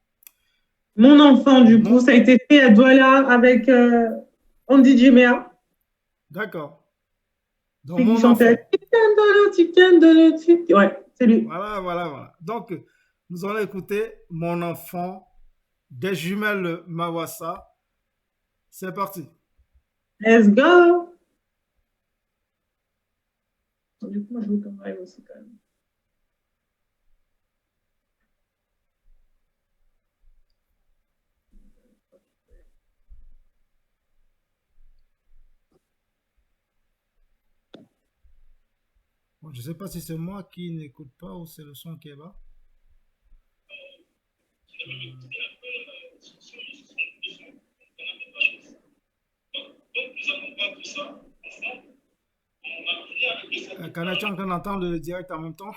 Mon enfant, du coup, ça a été fait à Douala avec Andy Jimea. D'accord. Donc, Qui mon chantait enfant. Chicken de le chicken. Ouais, c'est lui. Voilà. Donc, nous allons écouter Mon enfant des jumelles Mawassa. C'est parti. Let's go. Du coup, moi, je veux qu'on aille aussi quand même. Bon, je ne sais pas si c'est moi qui n'écoute pas ou c'est le son qui est bas. Kanachan, on entend le direct en même temps.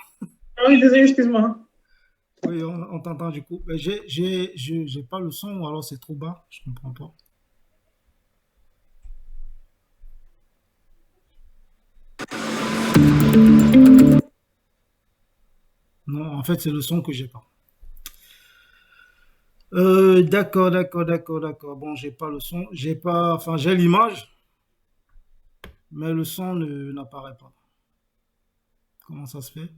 Ah oui, désolé, excuse-moi. Oui, on t'entend du coup. Mais j'ai pas le son ou alors c'est trop bas. Je comprends pas. Non, en fait, c'est le son que j'ai pas. D'accord. Bon, j'ai pas le son. Enfin, j'ai l'image, mais le son n'apparaît pas. Comment ça se fait?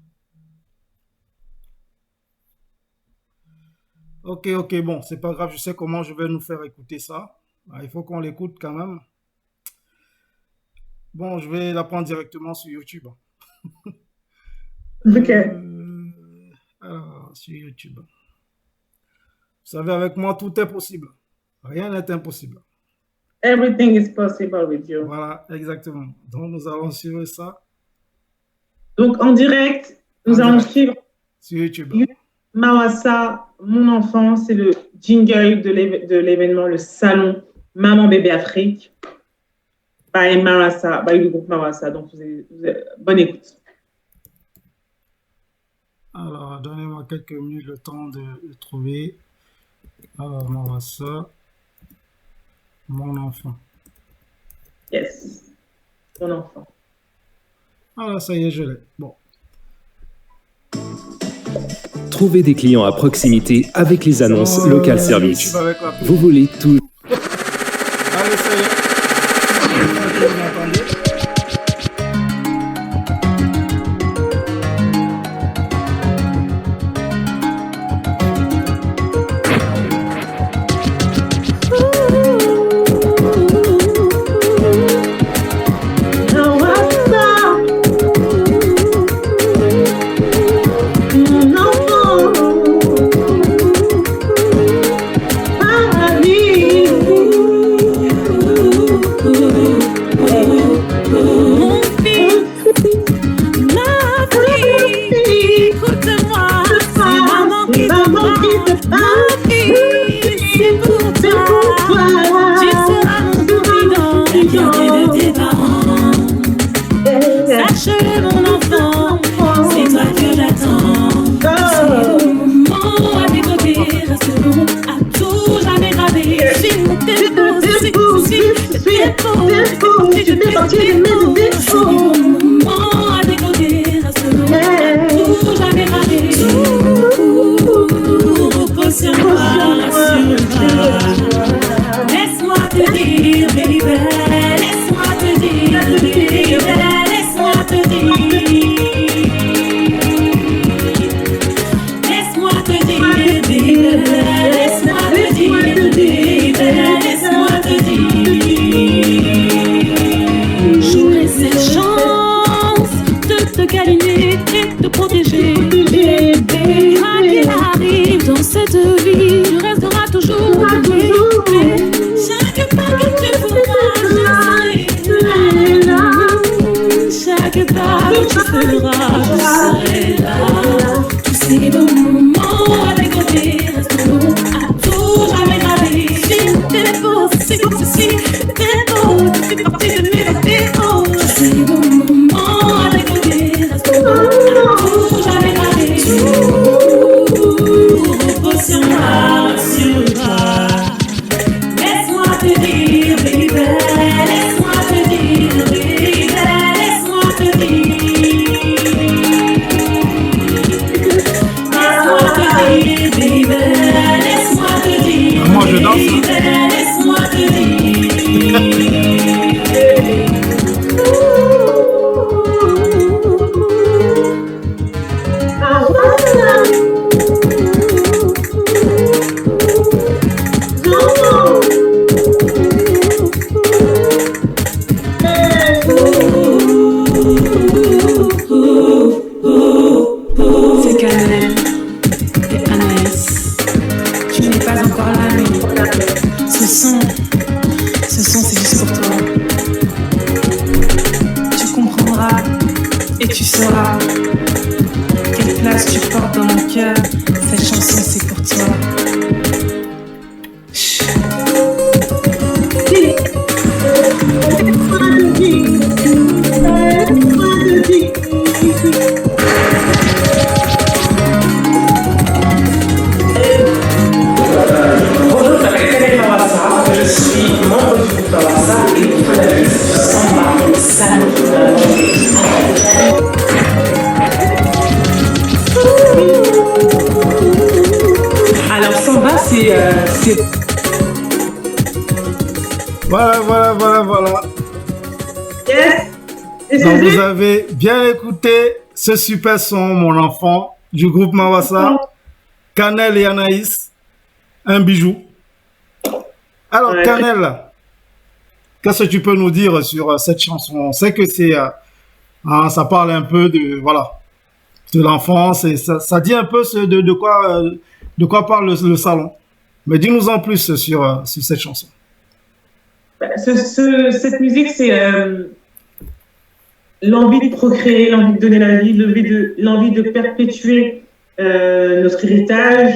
Ok, bon, c'est pas grave, je sais comment je vais nous faire écouter ça. Ah, il faut qu'on l'écoute quand même. Bon, je vais la prendre directement sur YouTube. Ok. Alors, sur YouTube. Vous savez, avec moi, tout est possible. Rien n'est impossible. Everything is possible with you. Voilà, exactement. Donc, nous allons suivre ça. Donc, en direct, nous allons suivre sur YouTube. Mawassa, mon enfant, c'est le jingle de l'événement, le salon Maman Bébé Afrique, by Mawassa, by le groupe Mawassa. Donc, bonne écoute. Alors, donnez-moi quelques minutes le temps de le trouver. Alors, Mawassa, mon enfant. Yes, mon enfant. Ah, ça y est, je l'ai. Bon. Trouvez des clients à proximité avec les annonces Local Service. Vous voulez tout. Allez, ça y est. Vous m'entendez? Laisse-moi je danse. Laisse-moi te C'est Cannelle et Anaïs. Tu n'es pas encore là, mais ce son, c'est juste pour toi. Tu comprendras et tu sauras quelle place tu portes dans mon cœur. Cette chanson, c'est pour toi. Bonjour, je m'appelle Kanel Mawassa, je suis membre du groupe Mawassa et fondatrice du Samba, le salon de la langue. Alors Samba, c'est... Voilà. Yes. Donc vous avez bien écouté ce super son, mon enfant, du groupe Mawassa, Cannelle et Anaïs, un bijou. Alors Cannelle, qu'est-ce que tu peux nous dire sur cette chanson? On sait que c'est, ça parle un peu de l'enfance et ça dit un peu de quoi parle le salon. Mais dis-nous en plus sur cette chanson. Cette musique, c'est l'envie de procréer, l'envie de donner la vie, l'envie de perpétuer notre héritage.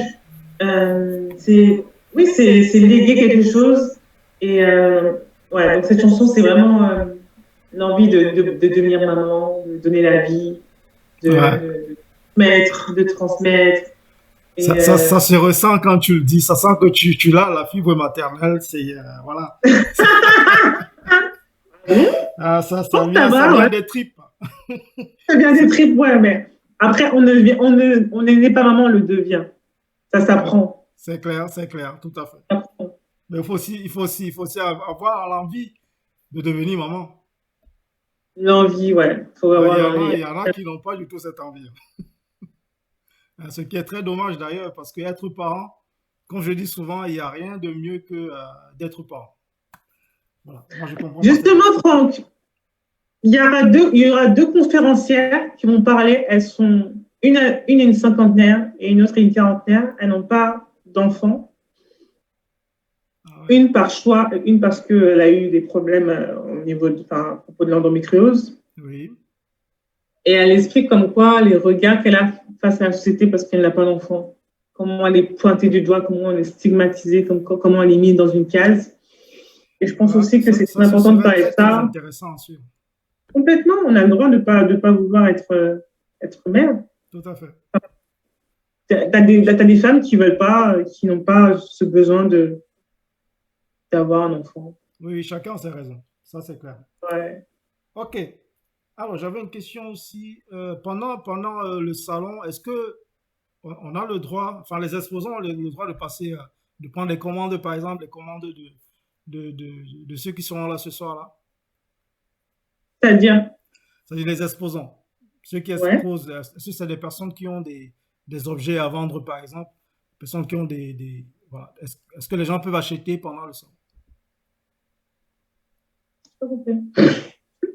C'est léguer quelque chose. Et donc cette chanson, c'est vraiment l'envie de devenir maman, de donner la vie, de transmettre. Et ça se ressent quand tu le dis, ça sent que tu l'as, la fibre maternelle, c'est voilà. Ça vient des tripes. Ça vient des tripes, ouais, mais après on n'est pas maman, on le devient. Ça s'apprend. C'est clair, tout à fait. Mais il faut aussi avoir l'envie de devenir maman. L'envie, ouais. Il y en a qui n'ont pas du tout cette envie. Ce qui est très dommage d'ailleurs, parce qu'être parent, comme je dis souvent, il n'y a rien de mieux que d'être parent. Voilà. Moi, je comprends. Justement, Franck, il y aura deux conférencières qui vont parler. Elles sont une est une cinquantenaire et une autre est une quarantenaire. Elles n'ont pas d'enfants. Une par choix, une parce qu'elle a eu des problèmes à propos de l'endométriose. Oui. Et elle explique comme quoi les regards qu'elle a face à la société parce qu'elle n'a pas d'enfant. Comment elle est pointée du doigt, comment elle est stigmatisée, comment elle est mise dans une case. Et je pense aussi que c'est très important de parler de ça. Intéressant, sûr. Complètement, on a le droit de pas vouloir être mère. Tout à fait. T'as des femmes qui veulent pas, qui n'ont pas ce besoin d'avoir un enfant. Oui, chacun a ses raisons. Ça, c'est clair. Ouais. Ok. Alors, j'avais une question aussi. Pendant le salon, est-ce que on a le droit, enfin les exposants ont le droit de passer, de prendre les commandes, par exemple, les commandes de ceux qui sont là ce soir-là? C'est-à-dire les exposants. Ceux qui exposent, est-ce que c'est des personnes qui ont des objets à vendre, par exemple? Personnes qui ont voilà. Est-ce que les gens peuvent acheter pendant le salon?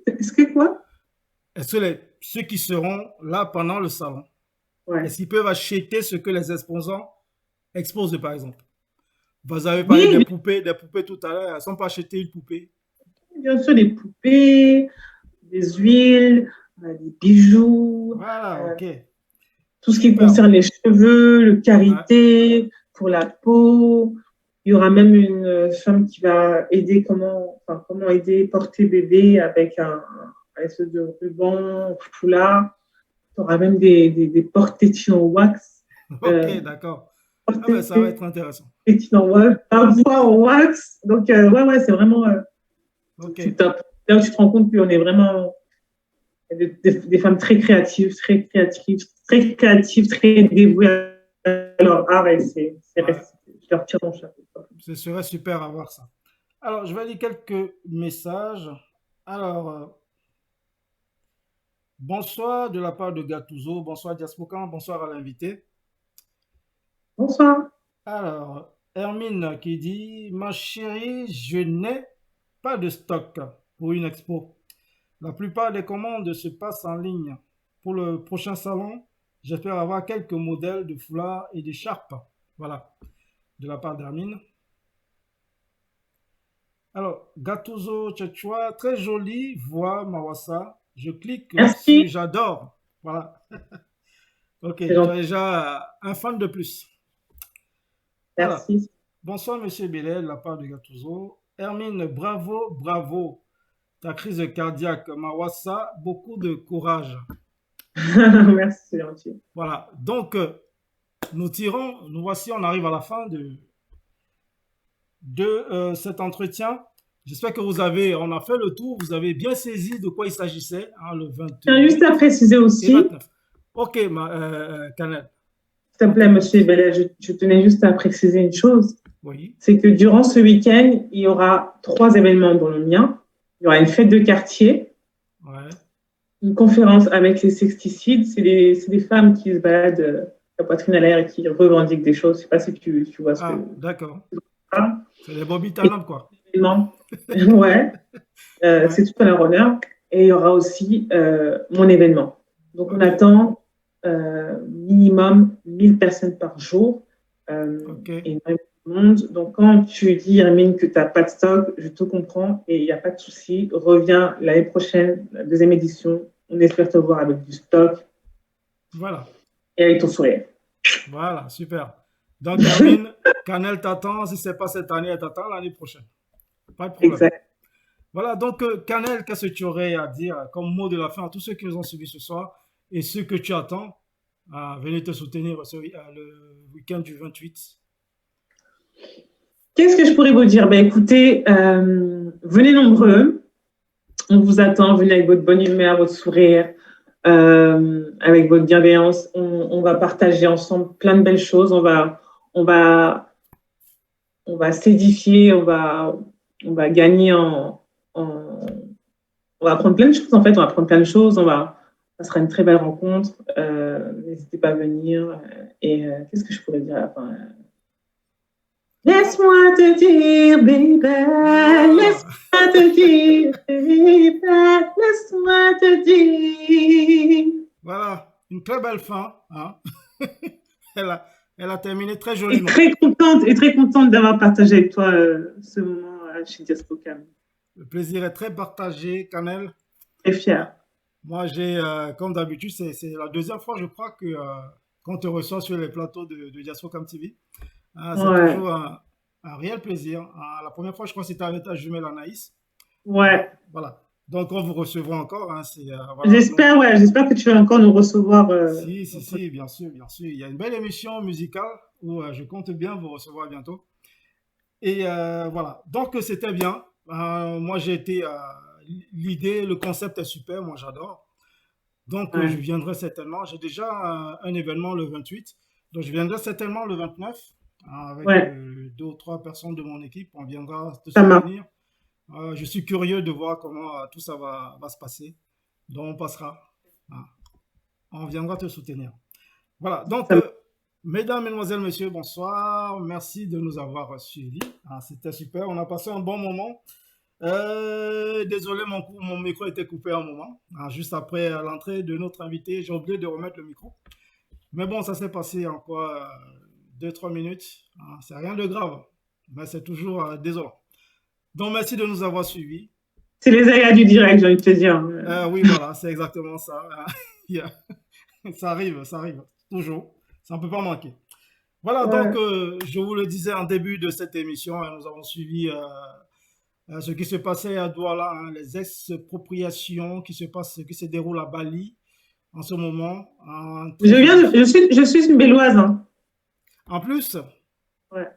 Est-ce que quoi? Est-ce que ceux qui seront là pendant le salon, est-ce qu'ils peuvent acheter ce que les exposants exposent, par exemple? Vous avez parlé des poupées tout à l'heure. Elles ne sont pas achetées une poupée? Bien sûr, des poupées, des huiles, des bijoux. Voilà, ok. Tout ce qui concerne les cheveux, le karité, pour la peau. Il y aura même une femme qui va aider comment aider porter bébé avec un espèce de ruban, foulard. Il y aura même des porte-tétines en wax. Ok, d'accord. Ça va être intéressant. Tétines en wax, un voix en wax. Donc, c'est vraiment c'est top. Là où tu te rends compte qu'on est vraiment des femmes très créatives, très dévouées à leur art. Et je leur tire mon chapeau. ce serait super à voir ça. Alors, je vais lire quelques messages. Alors, bonsoir de la part de Gattuso, bonsoir Diaspocan, bonsoir à l'invité. Bonsoir. Alors, Hermine qui dit, ma chérie, je n'ai pas de stock pour une expo. La plupart des commandes se passent en ligne. Pour le prochain salon, j'espère avoir quelques modèles de foulards et d'écharpes. Voilà, de la part d'Hermine. Alors, Gattuso Tchetchoua, très jolie voix, Mawassa. Je clique Merci. j'adore. Voilà. Ok, C'est tu gentil. as déjà un fan de plus. Voilà. Merci. Bonsoir, Monsieur Bilal, de la part de Gattuso. Hermine, bravo, bravo. Ta crise cardiaque, Mawassa, beaucoup de courage. Merci, c'est gentil. Voilà. Donc, nous voici, on arrive à la fin de cet entretien. J'espère que on a fait le tour, vous avez bien saisi de quoi il s'agissait, hein, le 20. Tiens, juste à préciser aussi, et 29. Ok, Canel. s'il te plaît, monsieur Bellet, je tenais juste à préciser une chose. Oui. C'est que durant ce week-end, il y aura 3 événements dans le mien. Il y aura une fête de quartier, Ouais. une conférence avec les sexticides. C'est des femmes qui se baladent la poitrine à l'air et qui revendiquent des choses. Je ne sais pas si tu vois ce Ah, que... d'accord. Ah. C'est les Bobby Talent, quoi. Ouais. C'est tout à leur honneur. Et il y aura aussi mon événement. Donc, on attend minimum 1000 personnes par jour. Et même tout le monde. Donc, quand tu dis, Hermine, que tu n'as pas de stock, je te comprends et il n'y a pas de souci. Reviens l'année prochaine, la 2e édition. On espère te voir avec du stock. Voilà. Et avec ton sourire. Voilà, super. Donc, Hermine, Canel t'attend. Si ce n'est pas cette année, elle t'attend l'année prochaine. Pas de problème. Exact. Voilà, donc, Canel, qu'est-ce que tu aurais à dire comme mot de la fin à tous ceux qui nous ont suivis ce soir et ceux que tu attends à venir te soutenir le week-end du 28? Qu'est-ce que je pourrais vous dire? Ben, écoutez, venez nombreux. On vous attend. Venez avec votre bonne humeur, votre sourire, avec votre bienveillance. On va partager ensemble plein de belles choses. On va s'édifier. On va gagner on va apprendre plein de choses, en fait. On va apprendre plein de choses. Ça sera une très belle rencontre. N'hésitez pas à venir. Et qu'est-ce que je pourrais dire à la fin? Laisse-moi te dire, baby, laisse-moi te dire, baby, laisse-moi te dire. Voilà, une très belle fin. Hein. elle a terminé très joliment. Et très contente d'avoir partagé avec toi ce moment chez Diaspocan. Le plaisir est très partagé, Canel. Très fier. Moi, comme d'habitude, c'est la 2e fois, je crois, qu'on te reçoit sur les plateaux de Diaspocan TV. C'est toujours un réel plaisir. La première fois, je crois que c'était avec ta jumelle Anaïs. Ouais. Voilà. Donc, on vous recevra encore. Hein, voilà. J'espère que tu vas encore nous recevoir. Si, bien sûr, bien sûr. Il y a une belle émission musicale où je compte bien vous recevoir bientôt. Et voilà. Donc, c'était bien. Moi, j'ai été... l'idée, le concept est super. Moi, j'adore. Donc, je viendrai certainement. J'ai déjà un événement le 28. Donc, je viendrai certainement le 29 avec 2 ou 3 personnes de mon équipe. On viendra te soutenir. Je suis curieux de voir comment tout ça va se passer. Donc, on passera. On viendra te soutenir. Voilà. Donc, mesdames, mesdemoiselles, messieurs, bonsoir. Merci de nous avoir suivis. C'était super. On a passé un bon moment. Désolé, mon micro était coupé un moment. Juste après l'entrée de notre invité, j'ai oublié de remettre le micro. Mais bon, ça s'est passé en quoi 2-3 minutes. C'est rien de grave. Mais c'est toujours désolant. Donc, merci de nous avoir suivis. C'est les aléas du direct, j'ai envie de te dire. Oui, voilà, c'est exactement ça. Ça arrive, toujours. Ça ne peut pas manquer. Voilà, donc, je vous le disais en début de cette émission, nous avons suivi ce qui se passait à Douala, les expropriations qui se déroulent à Bali en ce moment. Je suis une Béloise. Hein. En plus? Ouais.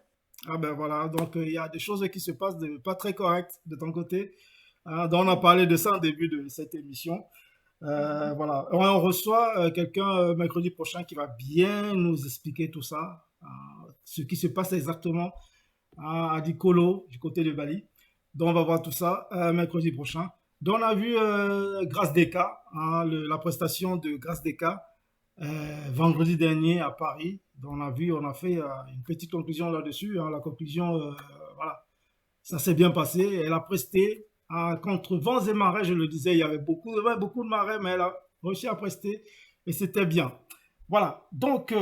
Ah ben voilà, donc il y a des choses qui se passent pas très correctes de ton côté. Donc on a parlé de ça en début de cette émission. Voilà, on reçoit quelqu'un mercredi prochain qui va bien nous expliquer tout ça, ce qui se passe exactement à Dikolo, du côté de Bali. Donc, on va voir tout ça mercredi prochain. Donc, on a vu Grâce Deka, la prestation de Grâce Deka vendredi dernier à Paris. Donc, on a fait une petite conclusion là-dessus. La conclusion, voilà, ça s'est bien passé. Elle a presté contre vents et marées, je le disais. Il y avait beaucoup de marées, mais elle a réussi à prester et c'était bien. Voilà. Donc,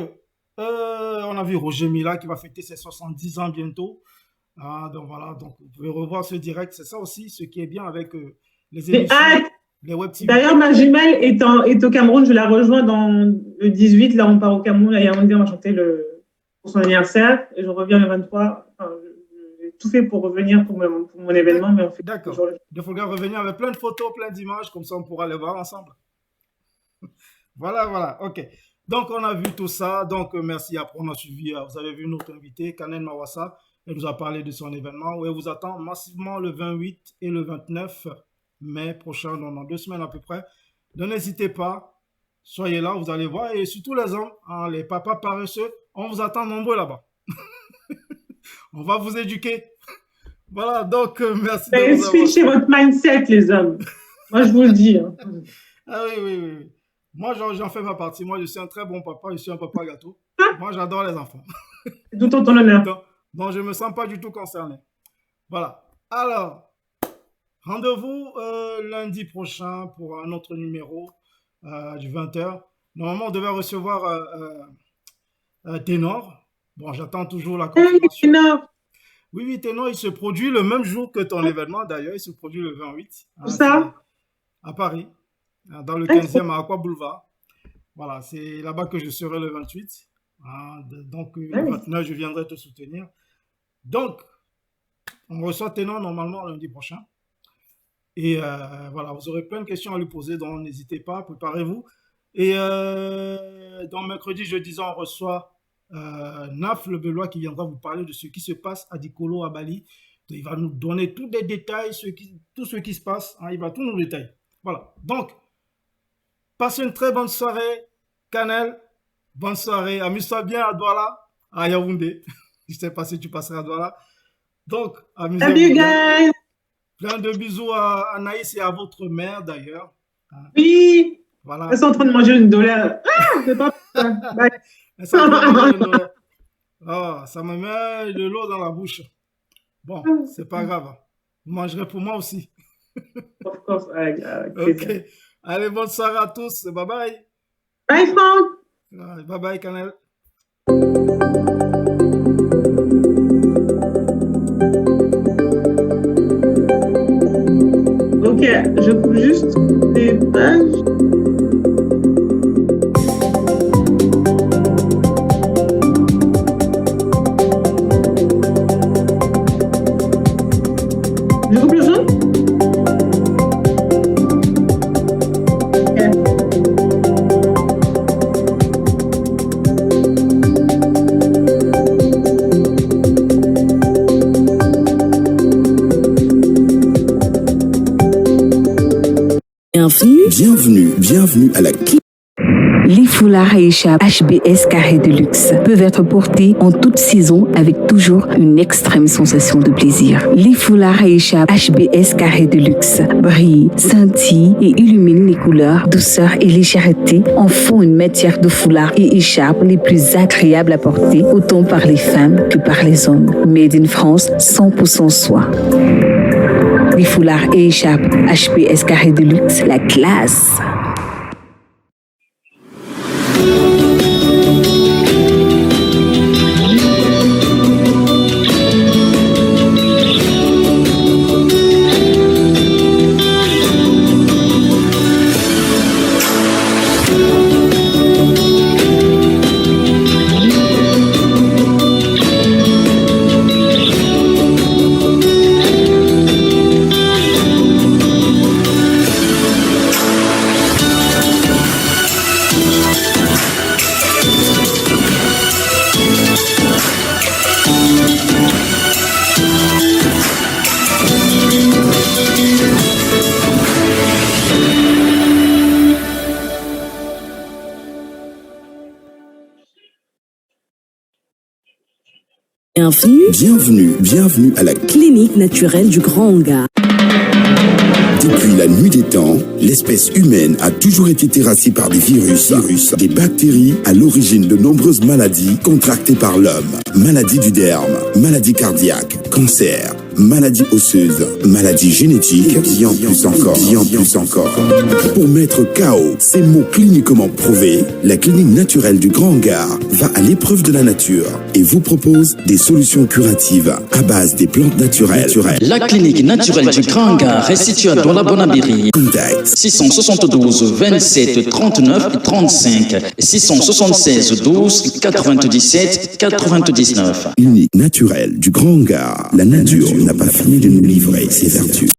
on a vu Roger Mila qui va fêter ses 70 ans bientôt. Donc voilà, donc vous pouvez revoir ce direct. C'est ça aussi ce qui est bien avec les émissions, les web TV. D'ailleurs, ma jumelle est au Cameroun. Je la rejoins dans le 18. Là, on part au Cameroun. À Yaoundé, on va chanter pour son anniversaire. Et je reviens le 23. Enfin, j'ai tout fait pour revenir pour mon événement. Mais on fait d'accord. Il faudra revenir avec plein de photos, plein d'images. Comme ça, on pourra les voir ensemble. Voilà. OK. Donc, on a vu tout ça. Donc, merci. Après, on a suivi. Vous avez vu notre invité, Kanen Mawassa. Elle nous a parlé de son événement où elle vous attend massivement le 28 et le 29 mai prochain, dans 2 semaines à peu près. Donc, n'hésitez pas. Soyez là, vous allez voir. Et surtout les hommes, les papas paresseux, on vous attend nombreux là-bas. On va vous éduquer. Voilà, donc, merci. Switchez votre mindset, les hommes. Moi, je vous le dis. Ah oui. Moi, j'en fais ma partie. Moi, je suis un très bon papa. Je suis un papa gâteau. Moi, j'adore les enfants. Tout en ton honneur. Donc, je ne me sens pas du tout concerné. Voilà. Alors, rendez-vous lundi prochain pour un autre numéro du 20h. Normalement, on devait recevoir Ténor. Bon, j'attends toujours la confirmation. Ténor. Oui, Ténor, il se produit le même jour que ton événement. D'ailleurs, il se produit le 28. Où ça? À Paris, dans le 15e à Aqua Boulevard. Voilà, c'est là-bas que je serai le 28. Donc, le 29, je viendrai te soutenir. Donc, on reçoit Ténor normalement lundi prochain. Et voilà, vous aurez plein de questions à lui poser, donc n'hésitez pas, préparez-vous. Et dans mercredi, jeudi, on reçoit Naf le Belois qui viendra vous parler de ce qui se passe à Dikolo, à Bali. Donc, il va nous donner tous les détails, tout ce qui se passe. Il va tout nous détailler. Voilà. Donc, passez une très bonne soirée, Canel. Bonne soirée. Amuse-toi bien à Douala, à Yaoundé. Je ne sais pas si tu passeras à Douala. Donc, amusez-vous. Salut, guys. Plein de bisous à Anaïs et à votre mère, d'ailleurs. Oui. Voilà. Elles sont en train de manger une dollar. C'est pas bye. Elles sont en train de manger une dollar. Oh, ça me met de l'eau dans la bouche. Bon, c'est pas grave. Vous mangerez pour moi aussi. Of course. Ok. Allez, bonne soirée à tous. Bye bye. Bye, Franck. Bye bye, Canel. Ok, je coupe juste des pages. Je coupe le son? Bienvenue à la Les foulards Aïcha HBS Carré de Luxe peuvent être portés en toute saison avec toujours une extrême sensation de plaisir. Les foulards Aïcha HBS Carré de Luxe brillent, scintillent et illuminent les couleurs, douceur et légèreté en font une matière de foulard et écharpe les plus agréables à porter autant par les femmes que par les hommes. Made in France, 100% soie. Les foulards et écharpes HBS Carré de Luxe, la classe. Bienvenue à la clinique naturelle du Grand Hangar. Depuis la nuit des temps, l'espèce humaine a toujours été terrassée par des virus, des bactéries à l'origine de nombreuses maladies contractées par l'homme. Maladies du derme, maladies cardiaques, cancer, maladies osseuses, maladies génétiques, et en plus encore. Pour mettre KO ces mots cliniquement prouvés, la clinique naturelle du Grand Hangar va à l'épreuve de la nature et vous propose des solutions curatives à base des plantes naturelles. La clinique naturelle du Grand Hangar est située dans la Bonabéry. Contact 672 27 39 35 676 12 97 99. Clinique naturelle du Grand Hangar. La nature n'a pas fini de nous livrer ses vertus.